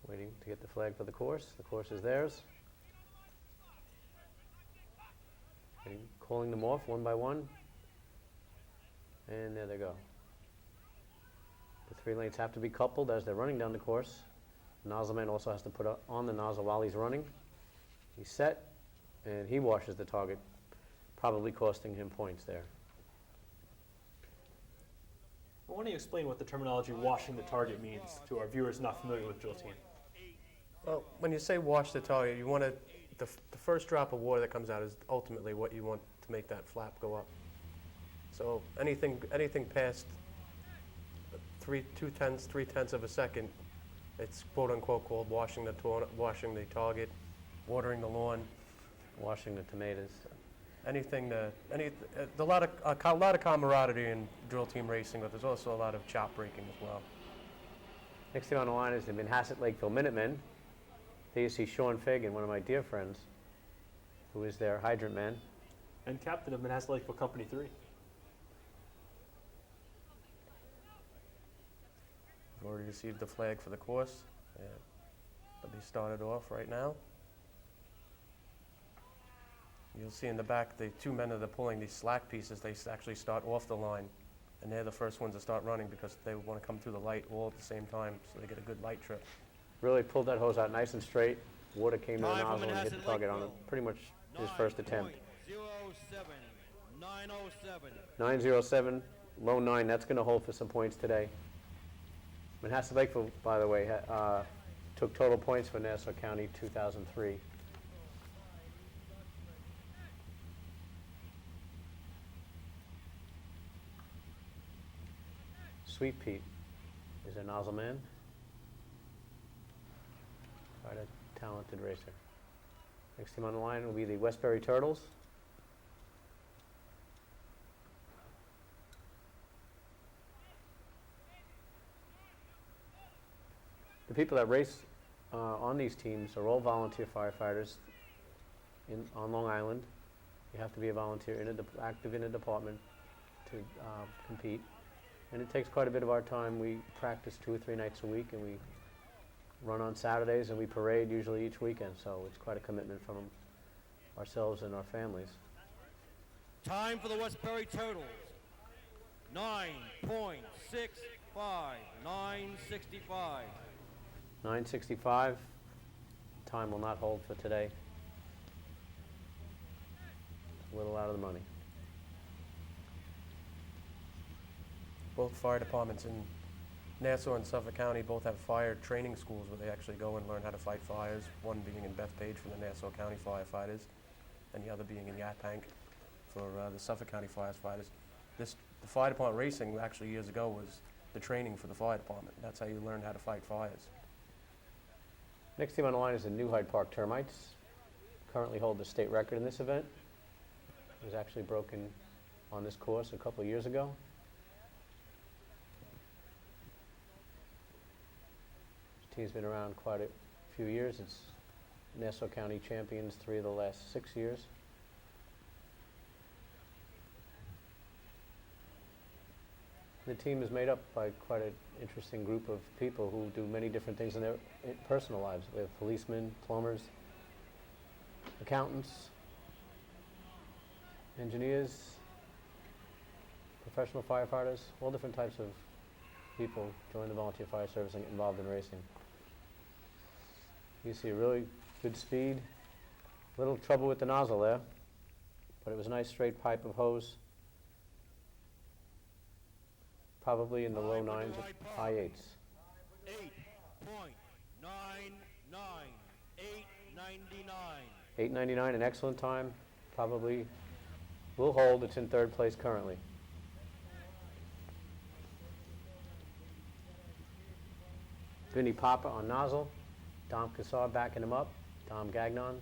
Waiting to get the flag for the course. The course is theirs. And calling them off one by one. And there they go. The 3 lanes have to be coupled as they're running down the course. The nozzle man also has to put on the nozzle while he's running. He's set, and he washes the target, probably costing him points there. Why don't you explain what the terminology washing the target means to our viewers not familiar with drill team? Well, when you say wash the target, you want to, the first drop of water that comes out is ultimately what you want to make that flap go up. So anything past 3/10 of a second, it's quote unquote called washing the target, watering the lawn, Washing the tomatoes. anything to, a lot of camaraderie in drill team racing, but there's also a lot of chop breaking as well. Next team on the line is the Manhasset Lakeville Minutemen. There you see Sean Fagan, one of my dear friends, who is their hydrant man. And captain of Manhasset Lakeville Company 3. We've already received the flag for the course. They'll be started off right now. You'll see in the back the two men that are pulling these slack pieces, they actually start off the line. And they're the first ones to start running because they want to come through the light all at the same time, so they get a good light trip. Really pulled that hose out nice and straight. Water came to the Time for nozzle and hit the Manhasset target on Lakeville. pretty much his first attempt. 907. 907, low 9, that's going to hold for some points today. Manhasset Lakeville, by the way, took total points for Nassau County 2003. Sweet Pete is a nozzle man. Quite a talented racer. Next team on the line will be the Westbury Turtles. The people that race on these teams are all volunteer firefighters on Long Island. You have to be a volunteer, active in a department to compete. And it takes quite a bit of our time. We practice 2 or 3 nights a week, and we run on Saturdays, and we parade usually each weekend. So it's quite a commitment from ourselves and our families. Time for the Westbury Turtles. 9.65. 965. 9:65. Time will not hold for today. A little out of the money. Both fire departments in Nassau and Suffolk County both have fire training schools where they actually go and learn how to fight fires, one being in Bethpage for the Nassau County firefighters, and the other being in Yaphank for the Suffolk County firefighters. The fire department racing actually years ago was the training for the fire department. That's how you learn how to fight fires. Next team on the line is the New Hyde Park Termites. Currently hold the state record in this event. It was actually broken on this course a couple of years ago. This team's been around quite a few years. It's Nassau County champions 3 of the last 6 years. The team is made up by quite an interesting group of people who do many different things in their personal lives. We have policemen, plumbers, accountants, engineers, professional firefighters, all different types of people join the volunteer fire service and get involved in racing. You see really good speed, little trouble with the nozzle there, but it was a nice straight pipe of hose. Probably in the low 9s, high 8s. 8.99. 899. 8:99, an excellent time. Probably will hold. It's in 3rd place currently. Vinny Papa on nozzle. Dom Cassar backing him up. Dom Gagnon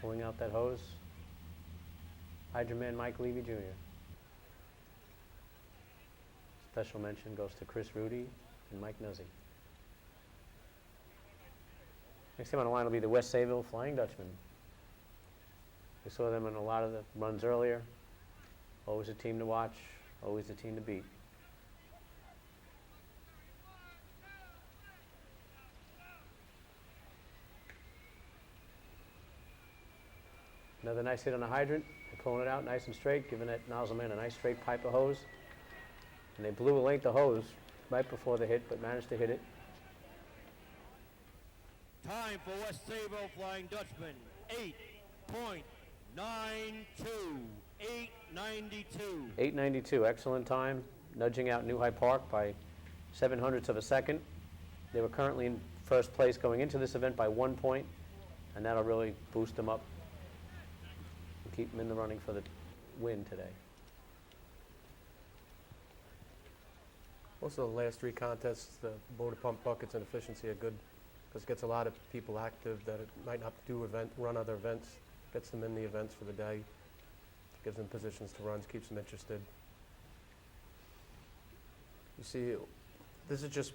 pulling out that hose. Hydrant man Mike Levy Jr. Special mention goes to Chris Rudy and Mike Nuzzi. Next team on the line will be the West Sayville Flying Dutchman. We saw them in a lot of the runs earlier. Always a team to watch, always a team to beat. Another nice hit on the hydrant. They're pulling it out nice and straight, giving that nozzle man a nice straight pipe of hose. And they blew a length of hose right before the hit, but managed to hit it. Time for West Sayville Flying Dutchman. 8.92. 892. 8:92, excellent time, nudging out New Hyde Park by 0.07 of a second. They were currently in first place going into this event by 1 point, and that'll really boost them up and keep them in the running for the win today. Also, the last three contests, the motor pump buckets and efficiency are good because it gets a lot of people active that might not run other events, gets them in the events for the day, gives them positions to run, keeps them interested. You see, this is just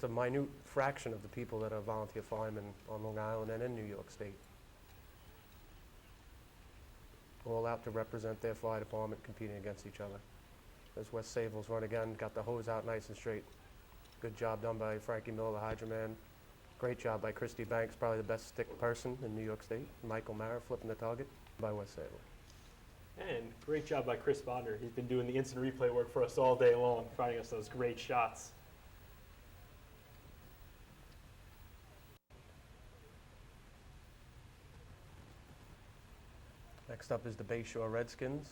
a minute fraction of the people that are volunteer firemen on Long Island and in New York State. All out to represent their fire department, competing against each other. As West Savil's run again, got the hose out nice and straight. Good job done by Frankie Miller, the Hydroman. Great job by Christy Banks, probably the best stick person in New York State. Michael Mara flipping the target by West Savil. And great job by Chris Bodner. He's been doing the instant replay work for us all day long, finding us those great shots. Next up is the Bayshore Redskins.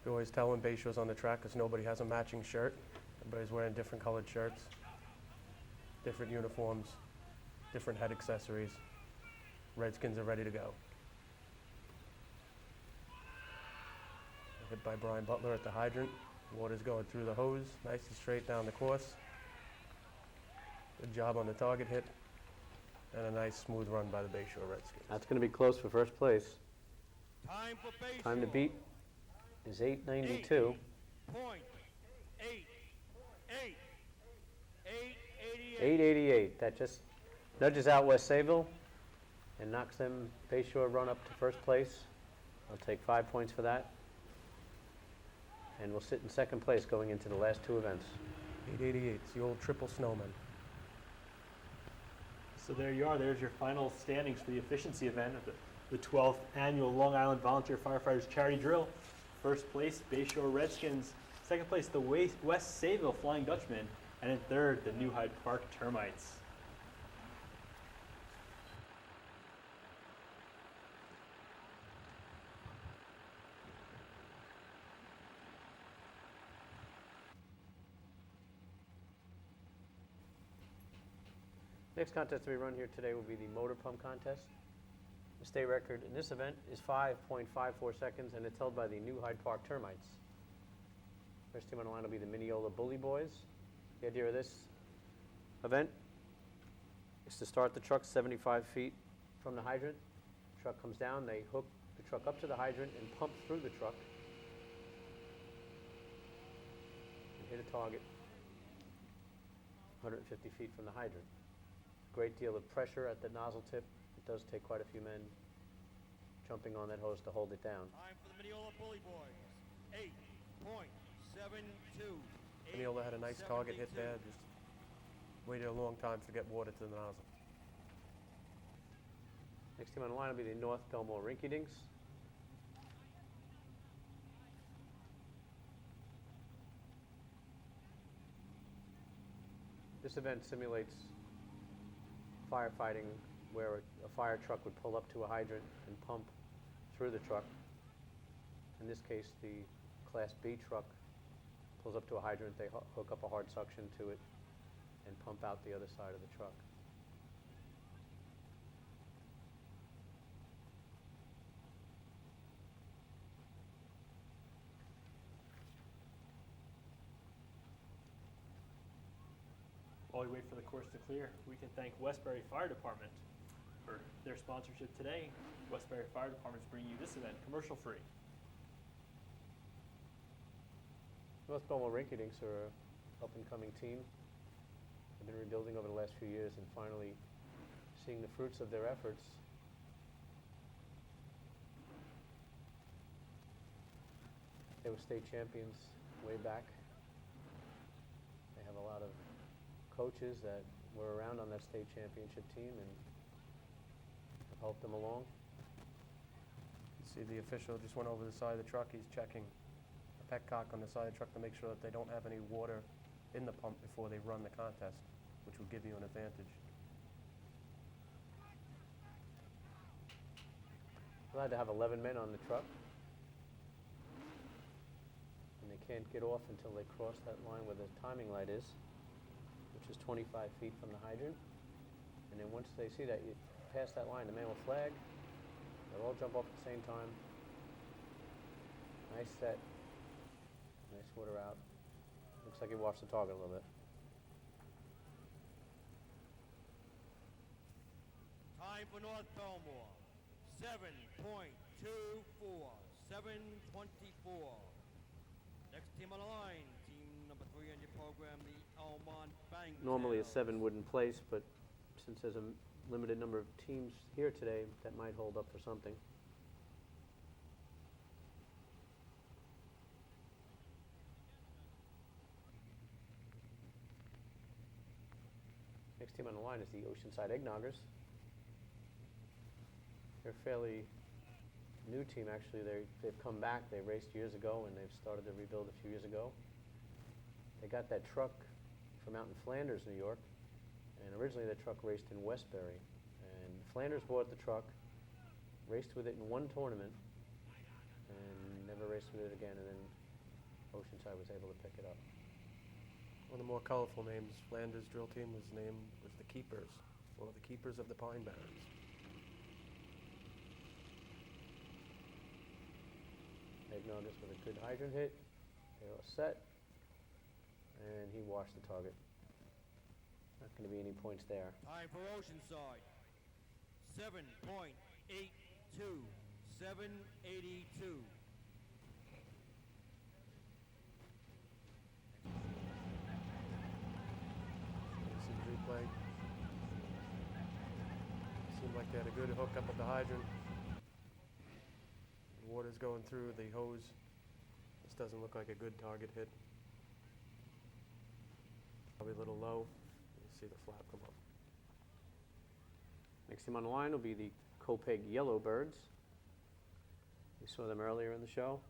We always tell when Bayshore's on the track because nobody has a matching shirt. Everybody's wearing different colored shirts, different uniforms, different head accessories. Redskins are ready to go. Hit by Brian Butler at the hydrant. Water's going through the hose, nice and straight down the course. Good job on the target hit. And a nice smooth run by the Bayshore Redskins. That's going to be close for first place. Time for Bayshore. Time to beat is 8:92. 8:88. That just nudges out West Sayville and knocks them Bayshore run up to first place. I'll take 5 points for that. And we'll sit in second place going into the last two events. 888, it's the old triple snowman. So there you are. There's your final standings for the efficiency event of the 12th annual Long Island Volunteer Firefighters Charity Drill. First place, Bayshore Redskins. Second place, the West Sayville Flying Dutchman. And in third, the New Hyde Park Termites. Next contest to be run here today will be the motor pump contest. The state record in this event is 5.54 seconds, and it's held by the New Hyde Park Termites. First team on the line will be the Mineola Bully Boys. The idea of this event is to start the truck 75 feet from the hydrant. Truck comes down, they hook the truck up to the hydrant and pump through the truck and hit a target 150 feet from the hydrant. Great deal of pressure at the nozzle tip. It does take quite a few men jumping on that hose to hold it down. Time for the Mineola Bully Boys. 8.72. Mineola had a nice target hit there. Just waited a long time to get water to the nozzle. Next team on the line will be the North Belmore Rinky-Dinks. This event simulates firefighting where a fire truck would pull up to a hydrant and pump through the truck. In this case, the Class B truck pulls up to a hydrant, they hook up a hard suction to it and pump out the other side of the truck. While we wait for the course to clear, we can thank Westbury Fire Department for their sponsorship today. Westbury Fire Department is bringing you this event commercial free. North Belmore Rinky-Dinks are an up-and-coming team. They've been rebuilding over the last few years and finally seeing the fruits of their efforts. They were state champions way back. They have a lot of coaches that were around on that state championship team and have helped them along. You see the official just went over the side of the truck. He's checking the petcock on the side of the truck to make sure that they don't have any water in the pump before they run the contest, which will give you an advantage. Allowed to have 11 men on the truck. And they can't get off until they cross that line where the timing light is, which which is 25 feet from the hydrant. And then once they see that you pass that line, the man will flag. They'll all jump off at the same time. Nice set. Nice water out. Looks like he washed the target a little bit. Time for North Belmore. 7.24. 7:24. Next team on the line, team number 3 on your program, the Elmont Bang. Normally a 7 wouldn't place, but since there's a limited number of teams here today, that might hold up for something. Next team on the line is the Oceanside Eggnoggers. They're a fairly new team, actually. They've come back. They raced years ago, and they've started to rebuild a few years ago. They got that truck from out in Flanders, New York, and originally that truck raced in Westbury. And Flanders bought the truck, raced with it in one tournament, and never raced with it again, and then Oceanside was able to pick it up. One of the more colorful names, Flanders drill team, was the Keepers, or the Keepers of the Pine Barrens. Eggnoggers with a good hydrant hit. They're all set. And he washed the target. Not going to be any points there. Time for Oceanside. 7.82. 7:82. Some replay. Seemed like they had a good hook up at the hydrant. The water's going through the hose. This doesn't look like a good target hit. Probably a little low. You see the flap come up. Next team on the line will be the Copeg Yellowbirds. We saw them earlier in the show.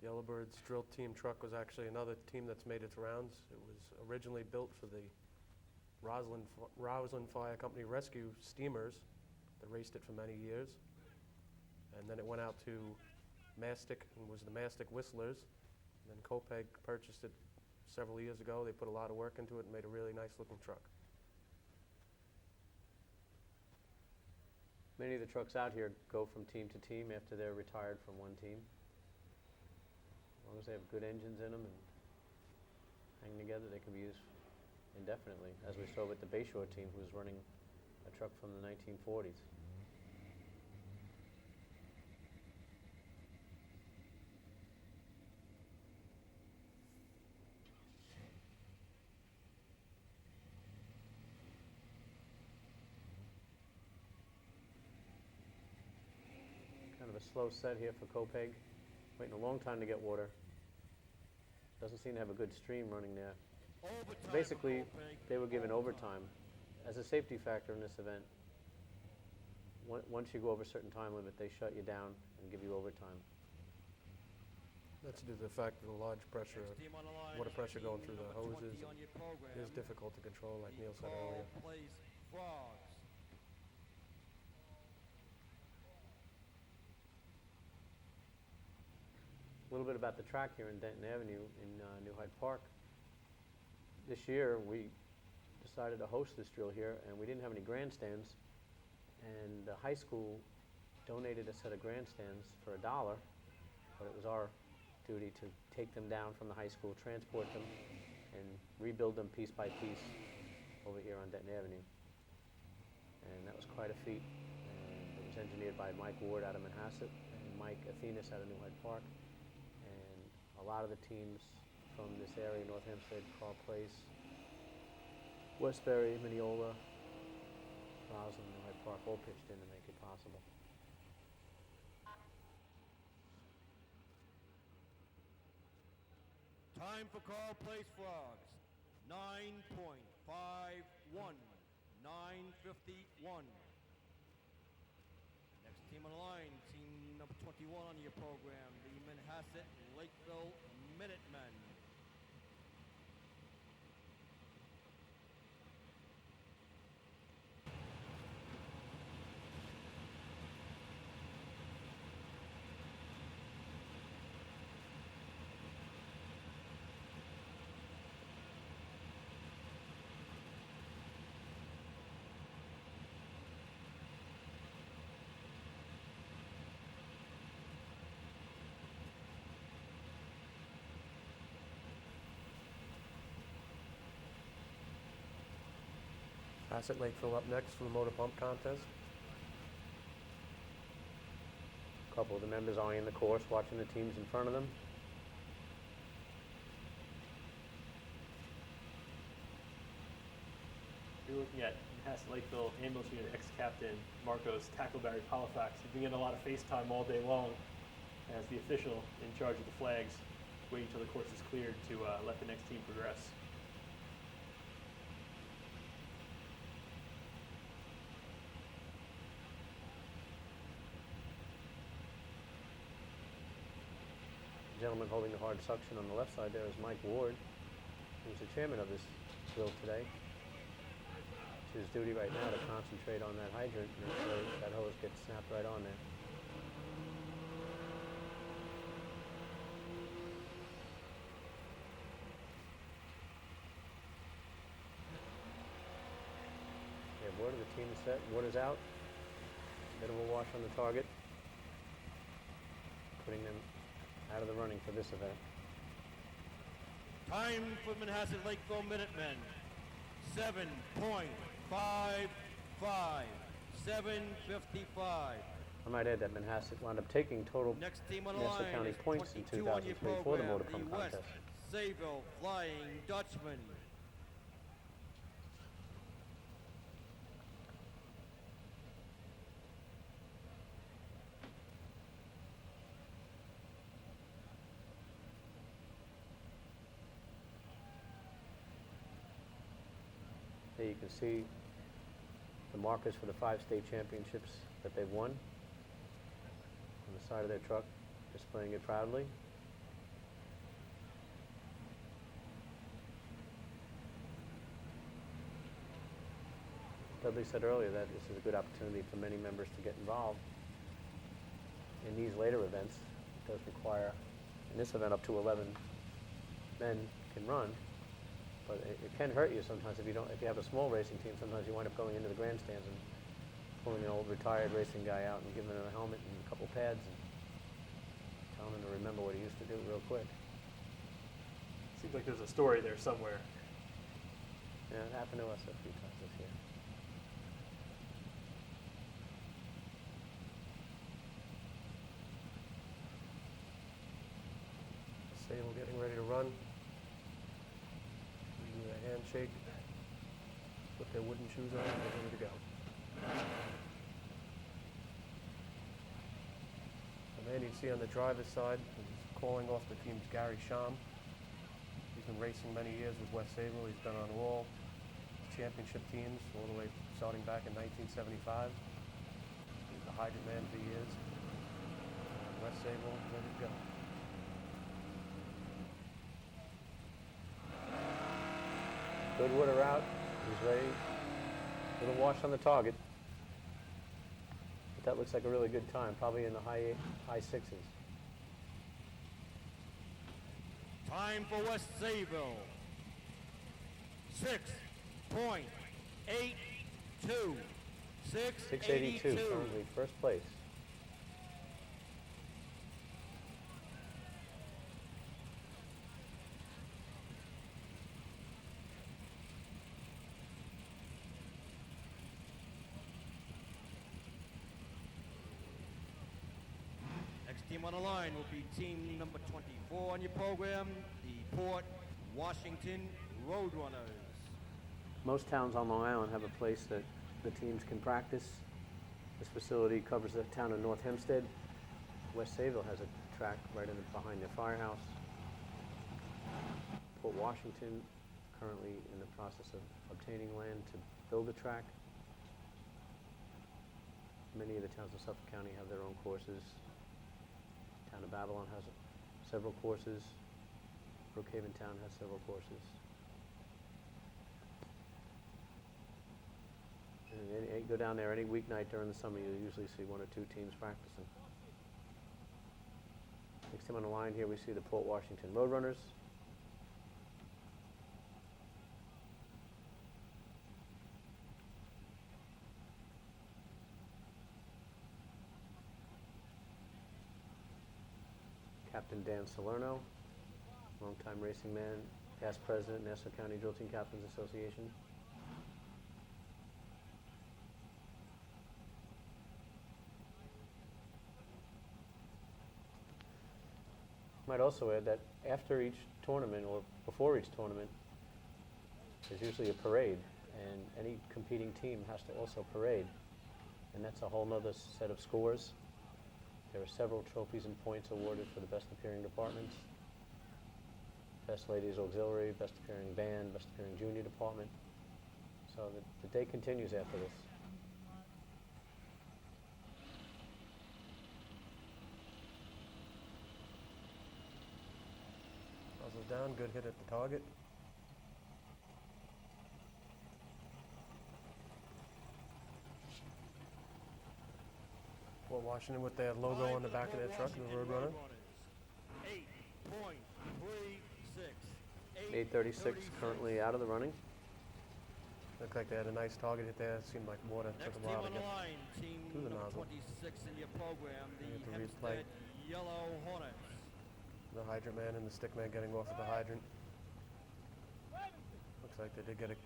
Yellowbird's drill team truck was actually another team that's made its rounds. It was originally built for the Roslyn Fire Company rescue steamers that raced it for many years. And then it went out to Mastic and was the Mastic Whistlers. And then Copeg purchased it several years ago. They put a lot of work into it and made a really nice looking truck. Many of the trucks out here go from team to team after they're retired from one team. As long as they have good engines in them and hang together, they can be used indefinitely, as we saw with the Bayshore team, who was running a truck from the 1940s. Kind of a slow set here for Copeg. Waiting a long time to get water. Doesn't seem to have a good stream running there. Overtime. Basically, for Copeg. they were given overtime as a safety factor in this event. Once you go over a certain time limit, they shut you down and give you overtime. That's due to the fact that the large pressure, Next team on the line water is pressure going team through the number hoses 20 on your program, is difficult to control, like the Neil said earlier. Carl Place Frogs. A little bit about the track here in Denton Avenue in New Hyde Park. This year, we decided to host this drill here, and we didn't have any grandstands. And the high school donated a set of grandstands for $1, but it was our duty to take them down from the high school, transport them, and rebuild them piece by piece over here on Denton Avenue. And that was quite a feet. And it was engineered by Mike Ward out of Manhasset and Mike Athenis out of New Hyde Park. And a lot of the teams from this area, North Hempstead, Carl Place, Westbury, Mineola, Roslyn, New Hyde Park, all pitched in to make it possible. Time for Carl Place Frogs. 9.51. 9:51. Next team on the line, team number 21 on your program, the Manhasset Lakeville Minutemen. Manhasset Lakeville up next for the motor pump contest. A couple of the members eyeing the course, watching the teams in front of them. You're looking at Manhasset Lakeville ambulance unit ex-captain Marcos Tackleberry Halifax. He's been getting a lot of FaceTime all day long as the official in charge of the flags, waiting until the course is cleared to let the next team progress. The gentleman holding the hard suction on the left side there is Mike Ward, who's the chairman of this drill today. It's his duty right now to concentrate on that hydrant, and so that hose gets snapped right on there. Yeah, Ward of the team is set. Ward is out. Bit of a wash on the target, putting them out of the running for this event. Time for Manhasset Lakeville Minutemen. 7.55. 7:55. I might add that Manhasset wound up taking total Next team on the Nassau line County is points in 22 on your 2003 for the program, motor pump the West contest. Sayville Flying Dutchman. There you can see the markers for the 5 state championships that they've won on the side of their truck, displaying it proudly. Dudley said earlier that this is a good opportunity for many members to get involved in these later events. It does require, in this event, up to 11 men can run. But it can hurt you sometimes if you have a small racing team. Sometimes you wind up going into the grandstands and pulling an old retired racing guy out and giving him a helmet and a couple pads and telling him to remember what he used to do real quick. Seems like there's a story there somewhere. Yeah, it happened to us a few times this year. Sable getting ready to run. Do a handshake. Put their wooden shoes on and they're ready to go. The man you see on the driver's side is calling off the team's Gary Sham. He's been racing many years with West Sayville. He's been on all championship teams all the way starting back in 1975. He's the hydrant man for years. West Sayville ready to go. Good water out. He's ready. Little wash on the target. But that looks like a really good time, probably in the high 6s. Time for West Sayville. 6.82. 682 currently first place. Next team on the line will be team number 24 on your program, the Port Washington Roadrunners. Most towns on Long Island have a place that the teams can practice. This facility covers the town of North Hempstead. West Sayville has a track right behind their firehouse. Port Washington currently in the process of obtaining land to build a track. Many of the towns of Suffolk County have their own courses. Town of Babylon has several courses. Brookhaven Town has several courses. And go down there any weeknight during the summer, you'll usually see 1 or 2 teams practicing. Next time on the line here, we see the Port Washington Roadrunners. Captain Dan Salerno, longtime racing man, past president, Nassau County Drill Team Captains Association. Might also add that after each tournament or before each tournament, there's usually a parade, and any competing team has to also parade. And that's a whole nother set of scores. There are several trophies and points awarded for the best appearing departments. Best Ladies Auxiliary, Best Appearing Band, Best Appearing Junior Department. So the day continues after this. Muzzle down, good hit at the target. Fort Washington with their logo on the back of their truck, the Roadrunner. 836 currently out of the running. Looked like they had a nice target hit there. It seemed like water took a while to get Team the number nozzle. 26 in your program, the You have to replay. Hempstead Yellow Hornets. the hydrant man and the stick man getting off of the hydrant. Looks like they did get a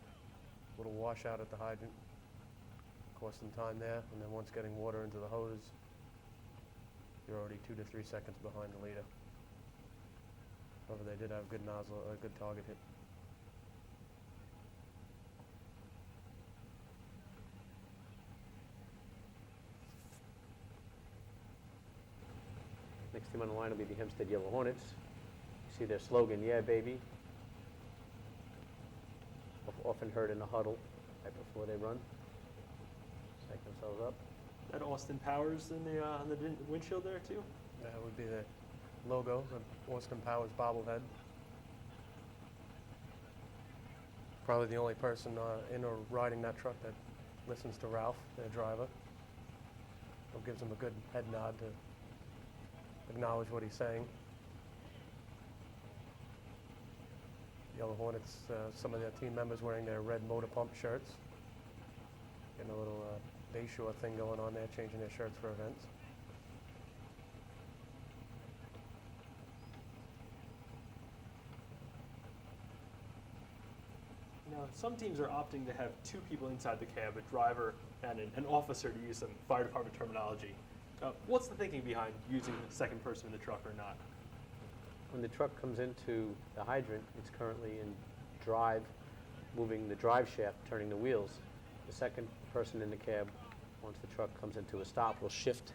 little washout at the hydrant. Cost them time there, and then once getting water into the hose, you're already 2 to 3 seconds behind the leader. However, they did have a good nozzle, a good target hit. Next team on the line will be the Hempstead Yellow Hornets. You see their slogan, "Yeah, baby." Often heard in the huddle right before they run. Psych themselves up. That Austin Powers in the on the windshield there too. That would be the logo, the Austin Powers bobblehead. Probably the only person in or riding that truck that listens to Ralph, their driver. Or gives him a good head nod to acknowledge what he's saying. Yellow Hornets, some of their team members wearing their red motor pump shirts. Getting a little Bayshore thing going on there, changing their shirts for events. Now, some teams are opting to have two people inside the cab, a driver and an officer, to use some fire department terminology. What's the thinking behind using the second person in the truck or not? When the truck comes into the hydrant, it's currently in drive, moving the drive shaft, turning the wheels. The second person in the cab, once the truck comes into a stop, will shift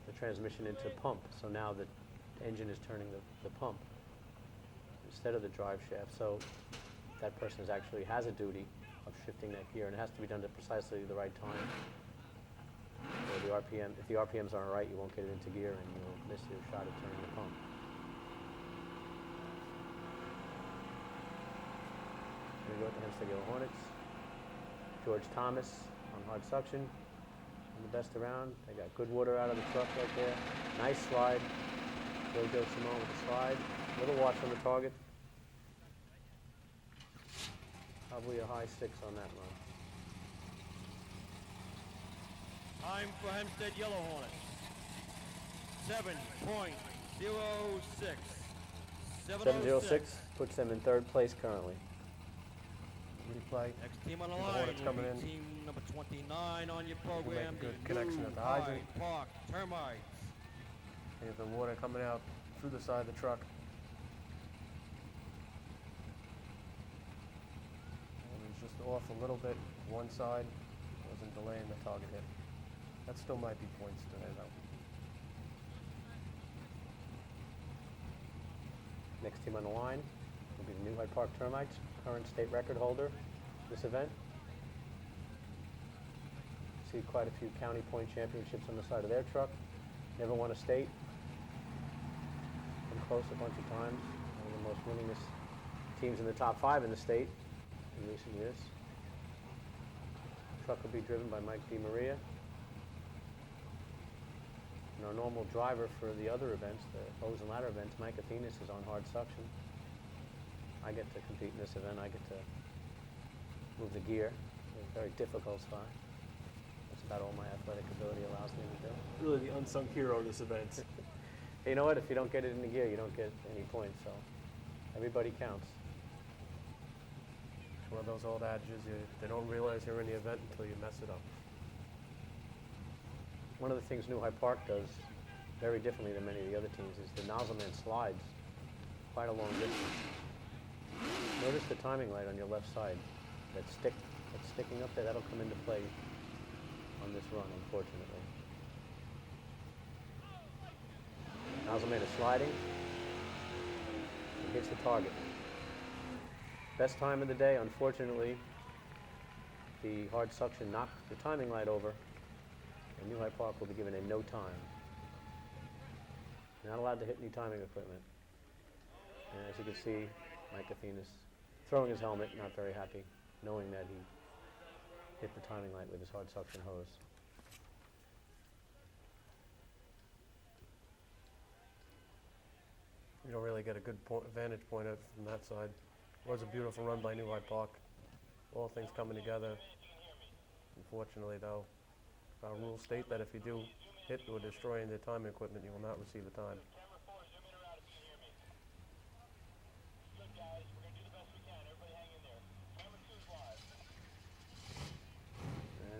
the transmission into pump. So now the engine is turning the pump instead of the drive shaft. So that person actually has a duty of shifting that gear, and it has to be done at precisely the right time. Or the RPM, if the RPMs aren't right, you won't get it into gear and you'll miss your shot at turning the pump. Here we go with the Hempstead Yellow Hornets. George Thomas on hard suction, and the best around. They got good water out of the truck right there. Nice slide. Jojo Simone with the slide. Little watch on the target. Probably a high 6 on that run. Time for Hempstead Yellow Hornets. 7.06. 706 puts them in third place currently. Replay. Next team on the The line Hornets will coming be in. team number 29 on your Make a program, good the connection New at the hydrant. Hyde Park Termites. You have the water coming out through the side of the truck. It was just off a little bit, one side, wasn't delaying the target hit. That still might be points today, though. Next team on the line will be the New Hyde Park Termites, current state record holder this event. See quite a few county point championships on the side of their truck. Never won a state. Been close a bunch of times. One of the most winningest teams in the top 5 in the state in recent years. Truck will be driven by Mike DiMaria. And our normal driver for the other events, the hose and ladder events, Mike Athenas, is on hard suction. I get to compete in this event. I get to move the gear. It's a very difficult spot. That's about all my athletic ability allows me to do. Really the unsung hero of this event. Hey, you know what? If you don't get it in the gear, you don't get any points. So everybody counts. It's one of those old adages, they don't realize you're in the event until you mess it up. One of the things New Hyde Park does very differently than many of the other teams is the nozzle man slides quite a long distance. Notice the timing light on your left side. That's sticking up there, that'll come into play on this run, unfortunately. Nozzle man is sliding. It hits the target. Best time of the day, unfortunately, the hard suction knocked the timing light over, and New Hyde Park will be given a no time. Not allowed to hit any timing equipment. And as you can see, Mike Athena's throwing his helmet, not very happy, knowing that he hit the timing light with his hard suction hose. You don't really get a good vantage point from that side. It was a beautiful run by New Hyde Park. All things coming together. Unfortunately, though, our rules state that if you do hit or destroy any of the timing equipment, you will not receive a time.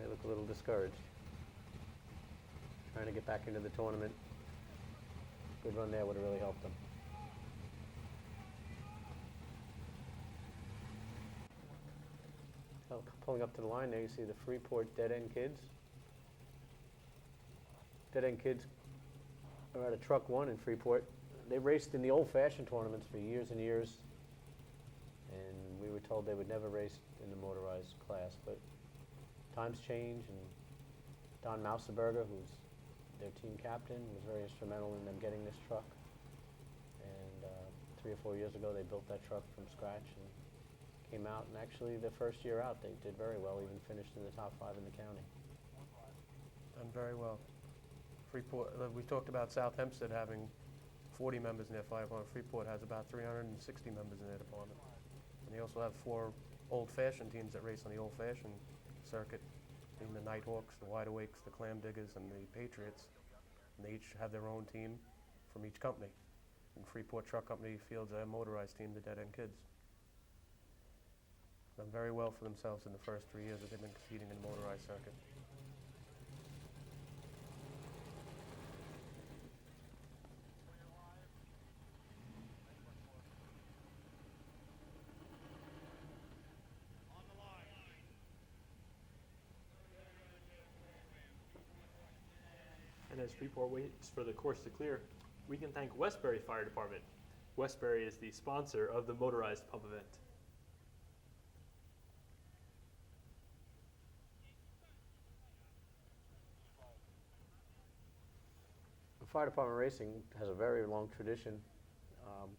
They look a little discouraged. Trying to get back into the tournament. Good run there would have really helped them. Pulling up to the line there, you see the Freeport Dead End Kids. Dead End Kids are at a Truck 1 in Freeport. They raced in the old-fashioned tournaments for years and years, and we were told they would never race in the motorized class, but times change, and Don Mouseberger, who's their team captain, was very instrumental in them getting this truck. And 3 or 4 years ago, they built that truck from scratch and came out, and actually the first year out they did very well, even finished in the top 5 in the county. Done very well. Freeport, we talked about South Hempstead having 40 members in their fire department. Freeport has about 360 members in their department. And they also have 4 old-fashioned teams that race on the old-fashioned circuit, being the Nighthawks, the Wide Awakes, the Clam Diggers, and the Patriots. And they each have their own team from each company. And Freeport Truck Company fields a motorized team, the Dead End Kids. Done very well for themselves in the first 3 years that they've been competing in the motorized circuit. And as Freeport waits for the course to clear, we can thank Westbury Fire Department. Westbury is the sponsor of the motorized pump event. Fire department racing has a very long tradition.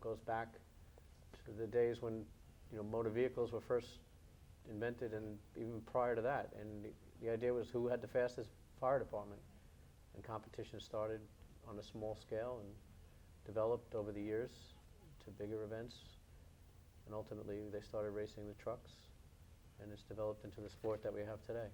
Goes back to the days when motor vehicles were first invented, and even prior to that. And the idea was who had the fastest fire department. And competition started on a small scale and developed over the years to bigger events. And ultimately they started racing the trucks, and it's developed into the sport that we have today.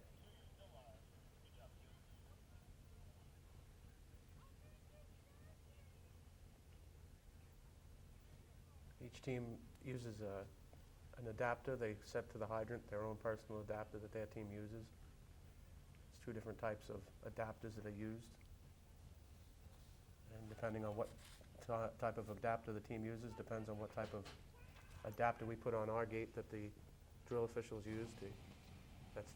Each team uses an adapter they set to the hydrant, their own personal adapter that their team uses. There's 2 different types of adapters that are used. And depending on what type of adapter the team uses, depends on what type of adapter we put on our gate that the drill officials use. That's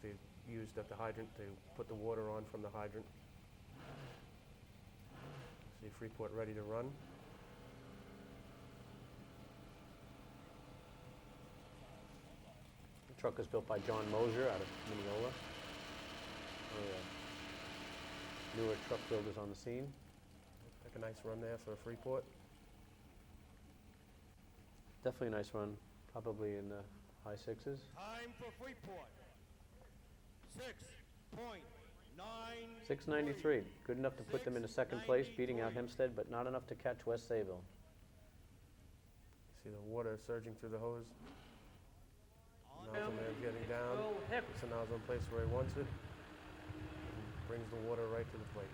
used at the hydrant to put the water on from the hydrant. See Freeport ready to run. The truck is built by John Mosier out of Mineola. One of the newer truck builders on the scene. Take a nice run there for Freeport. Definitely a nice run, probably in the high 6s. Time for Freeport. 6.9. 693, good enough to put them in the second place, beating out Hempstead, but not enough to catch West Sayville. See the water surging through the hose. Nozzle man's getting down. Puts the nozzle in place where he wants it. And brings the water right to the plate.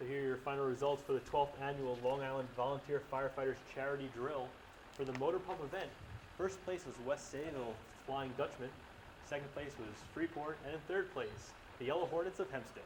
So here are your final results for the 12th annual Long Island Volunteer Firefighters Charity Drill. For the motor pump event, first place was West Sayville Flying Dutchman, second place was Freeport, and in third place, the Yellow Hornets of Hempstead.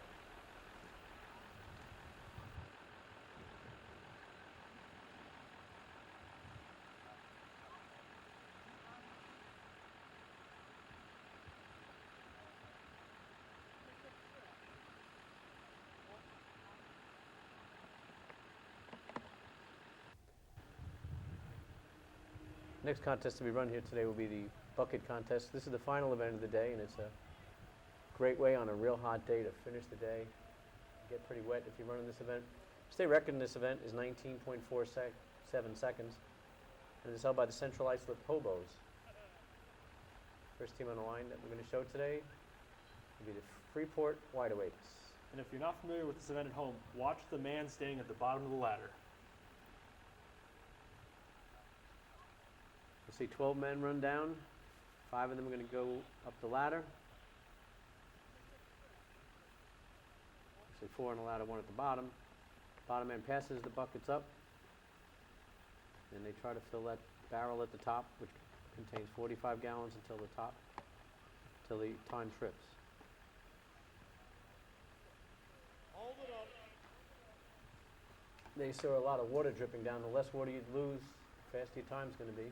Next contest to be run here today will be the bucket contest. This is the final event of the day, and it's a great way on a real hot day to finish the day. Get pretty wet if you run in this event. State record in this event is 19.47 seconds, and it's held by the Central Islip Hobos. First team on the line that we're going to show today will be the Freeport Wideawakes. And if you're not familiar with this event at home, watch the man standing at the bottom of the ladder. You'll see 12 men run down. 5 of them are going to go up the ladder. Actually, 4 on the ladder, 1 at the bottom. Bottom man passes the buckets up, and they try to fill that barrel at the top, which contains 45 gallons until the top, till the time trips. Hold it up. They saw a lot of water dripping down. The less water you lose, the faster your time's going to be.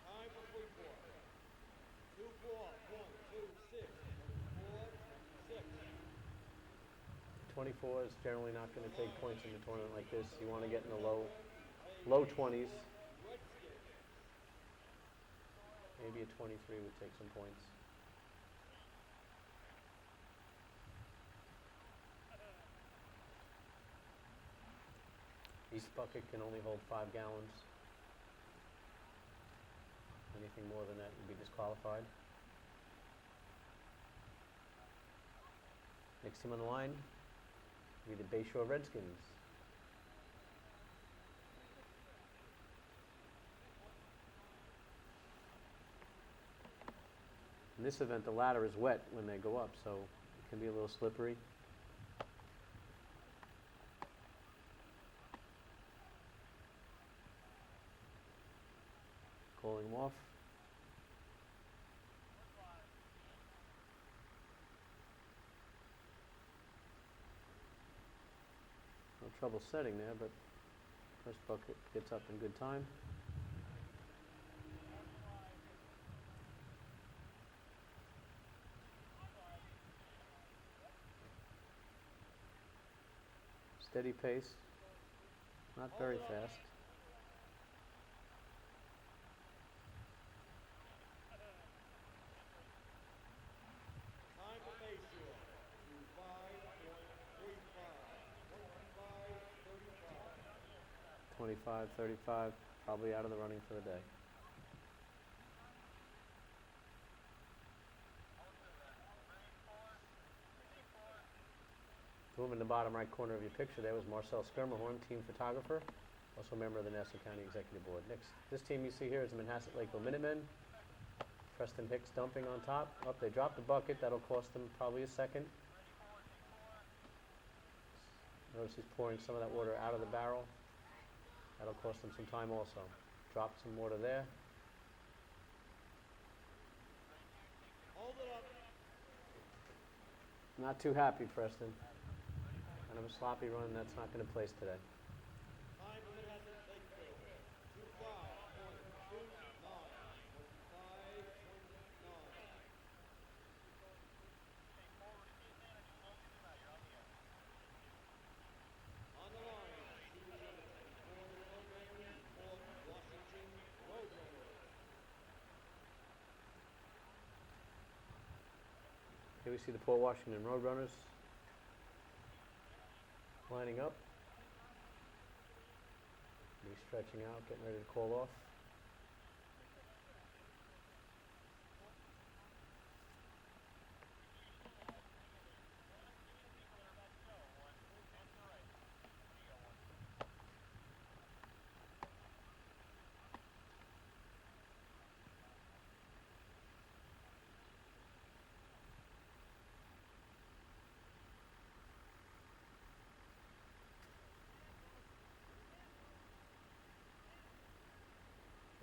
Time for Freeport. 2-4, 1, 2, 6, 4, 6. 24 is generally not going to take points in a tournament like this. You want to get in the low 20s. Maybe a 23 would take some points. Each bucket can only hold 5 gallons. Anything more than that would be disqualified. Next team on the line will be the Bayshore Redskins. In this event, the ladder is wet when they go up, so it can be a little slippery. Calling them off. No trouble setting there, but first bucket gets up in good time. Steady pace, not very fast. Time for Bayshore. 25, 25, 35, probably out of the running for the day. The woman in the bottom right corner of your picture there was Marcel Skirmerhorn, team photographer, also a member of the Nassau County Executive Board. Next, this team you see here is the Manhasset Lakeville Minutemen. Preston Hicks dumping on top. Up, they dropped the bucket. That'll cost them probably a second. Notice he's pouring some of that water out of the barrel. That'll cost them some time also. Drop some water there. Hold it up. Not too happy, Preston. Kind of a sloppy run. That's not going to place today. Time for Manhasset Lakeville. 25.29. 25.29. On the line, choosing for the program, Port Washington Roadrunners. Here we see the Port Washington Roadrunners lining up. He's stretching out, getting ready to call off.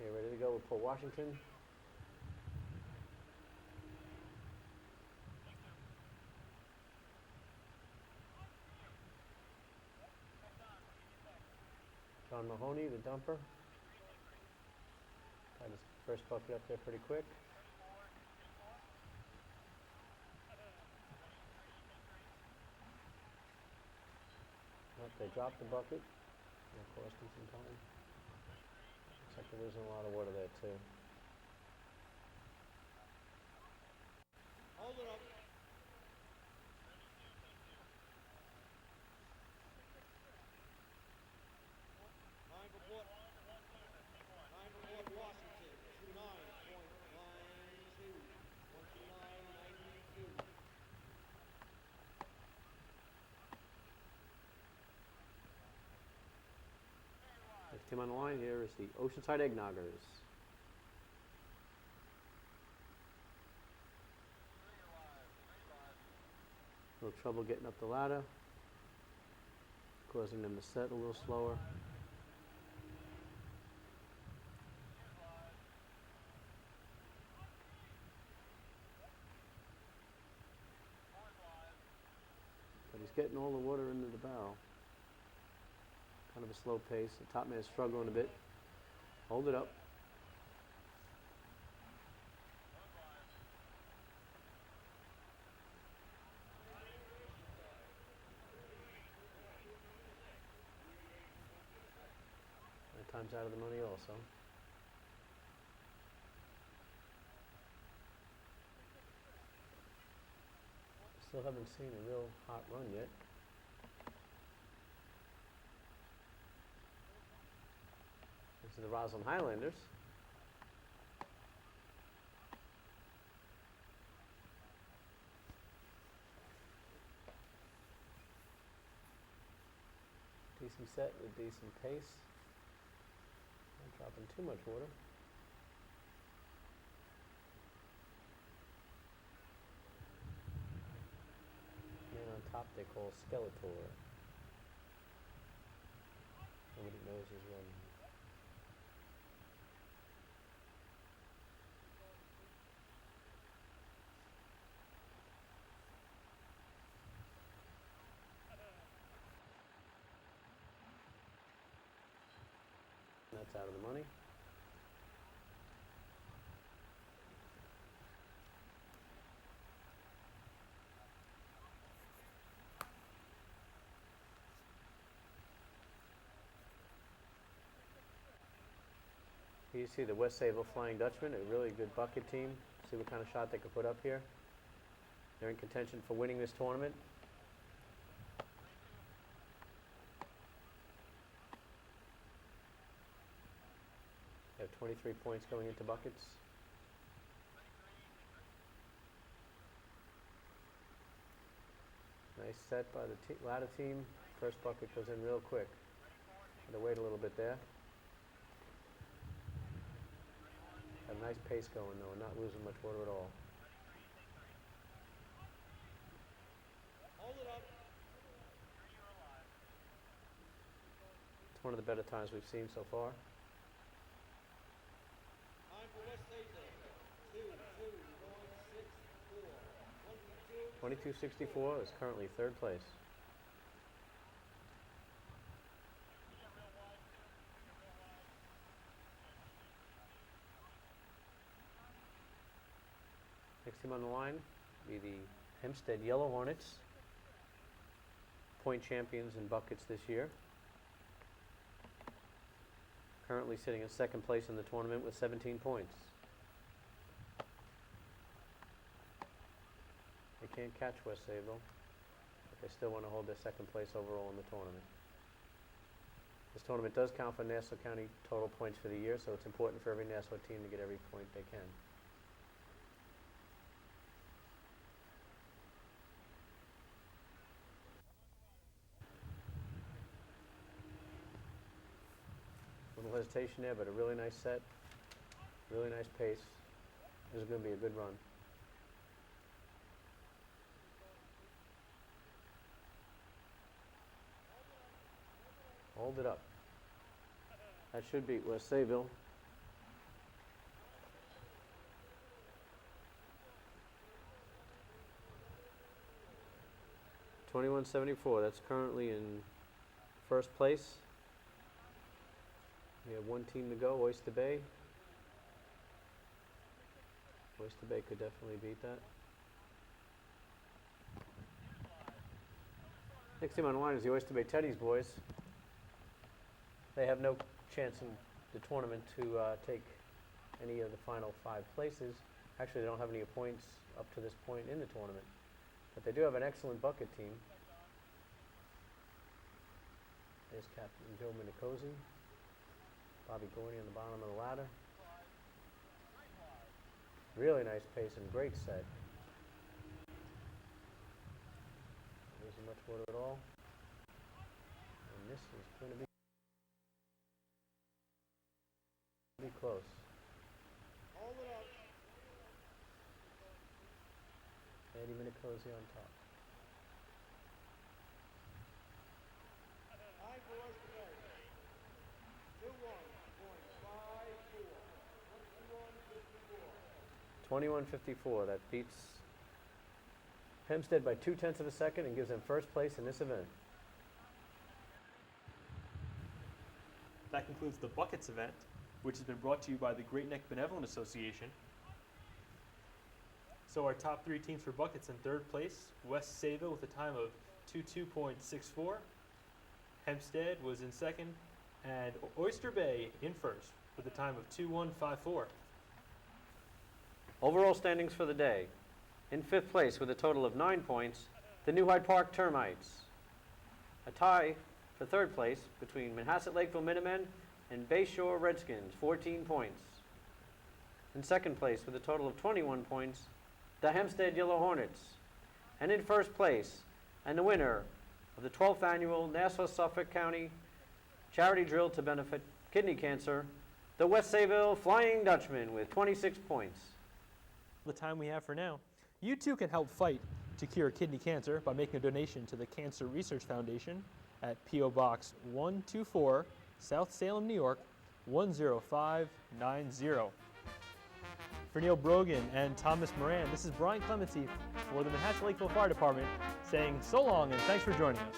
Okay, ready to go with Port Washington. John Mahoney, the dumper. Got his first bucket up there pretty quick. Nope, they dropped the bucket. That cost them some time. Looks like they're losing a lot of water there too. Hold it up. Time for Port. Time for Port Washington. 29.92. 29.92. Next team on the line here is the Oceanside Eggnoggers. A little trouble getting up the ladder, causing them to set a little slower. But he's getting all the water into the barrel. Kind of a slow pace. The top man is struggling a bit. Hold it up. That time's out of the money also. Still haven't seen a real hot run yet. This is the Roslyn Highlanders. Decent set with decent pace. Not dropping too much water. Man on top they call Skeletor. Nobody knows his run. That's out of the money. Here you see the West Sayville Flying Dutchman, a really good bucket team. See what kind of shot they could put up here. They're in contention for winning this tournament. They have 23 points going into buckets. Nice set by the ladder team. First bucket goes in real quick. Had to wait a little bit there. Have a nice pace going though, and not losing much water at all. Hold it up. It's one of the better times we've seen so far. Time for West Sayville. 22.64. 22.64 is currently third place. Next team on the line will be the Hempstead Yellow Hornets, point champions in buckets this year. Currently sitting in second place in the tournament with 17 points. They can't catch West Sayville, but they still want to hold their second place overall in the tournament. This tournament does count for Nassau County total points for the year, so it's important for every Nassau team to get every point they can. Little hesitation there, but a really nice set, really nice pace. This is going to be a good run. Hold it up. That should beat West Sayville. $21.74. That's currently in first place. We have one team to go, Oyster Bay. Oyster Bay could definitely beat that. Next team on the line is the Oyster Bay Teddies boys. They have no chance in the tournament to take any of the final 5 places. Actually, they don't have any points up to this point in the tournament. But they do have an excellent bucket team. There's Captain Joe Minicozy, Bobby Gorney on the bottom of the ladder. Really nice pace and great set. There isn't much water at all. And this is going to be close. Hold it up. Eddie Minicozy on top. Time for us today. 21:54. 21.54. That beats Hempstead by 0.2 of a second and gives them first place in this event. That concludes the buckets event, which has been brought to you by the Great Neck Benevolent Association. So our top 3 teams for buckets: in third place, West Sayville with a time of 22.64. Hempstead was in second, and Oyster Bay in first with a time of 21.54. Overall standings for the day. In 5th place with a total of 9 points, the New Hyde Park Termites. A tie for 3rd place between Manhasset Lakeville Minutemen and Bayshore Redskins, 14 points. In 2nd place with a total of 21 points, the Hempstead Yellow Hornets. And in 1st place, and the winner of the 12th annual Nassau-Suffolk County Charity Drill to benefit kidney cancer, the West Sayville Flying Dutchman with 26 points. The time we have for now. You too can help fight to cure kidney cancer by making a donation to the Cancer Research Foundation at P.O. Box 124, South Salem, New York, 10590. For Neil Brogan and Thomas Moran, this is Brian Clemency for the Manhasset Lakeville Fire Department saying so long and thanks for joining us.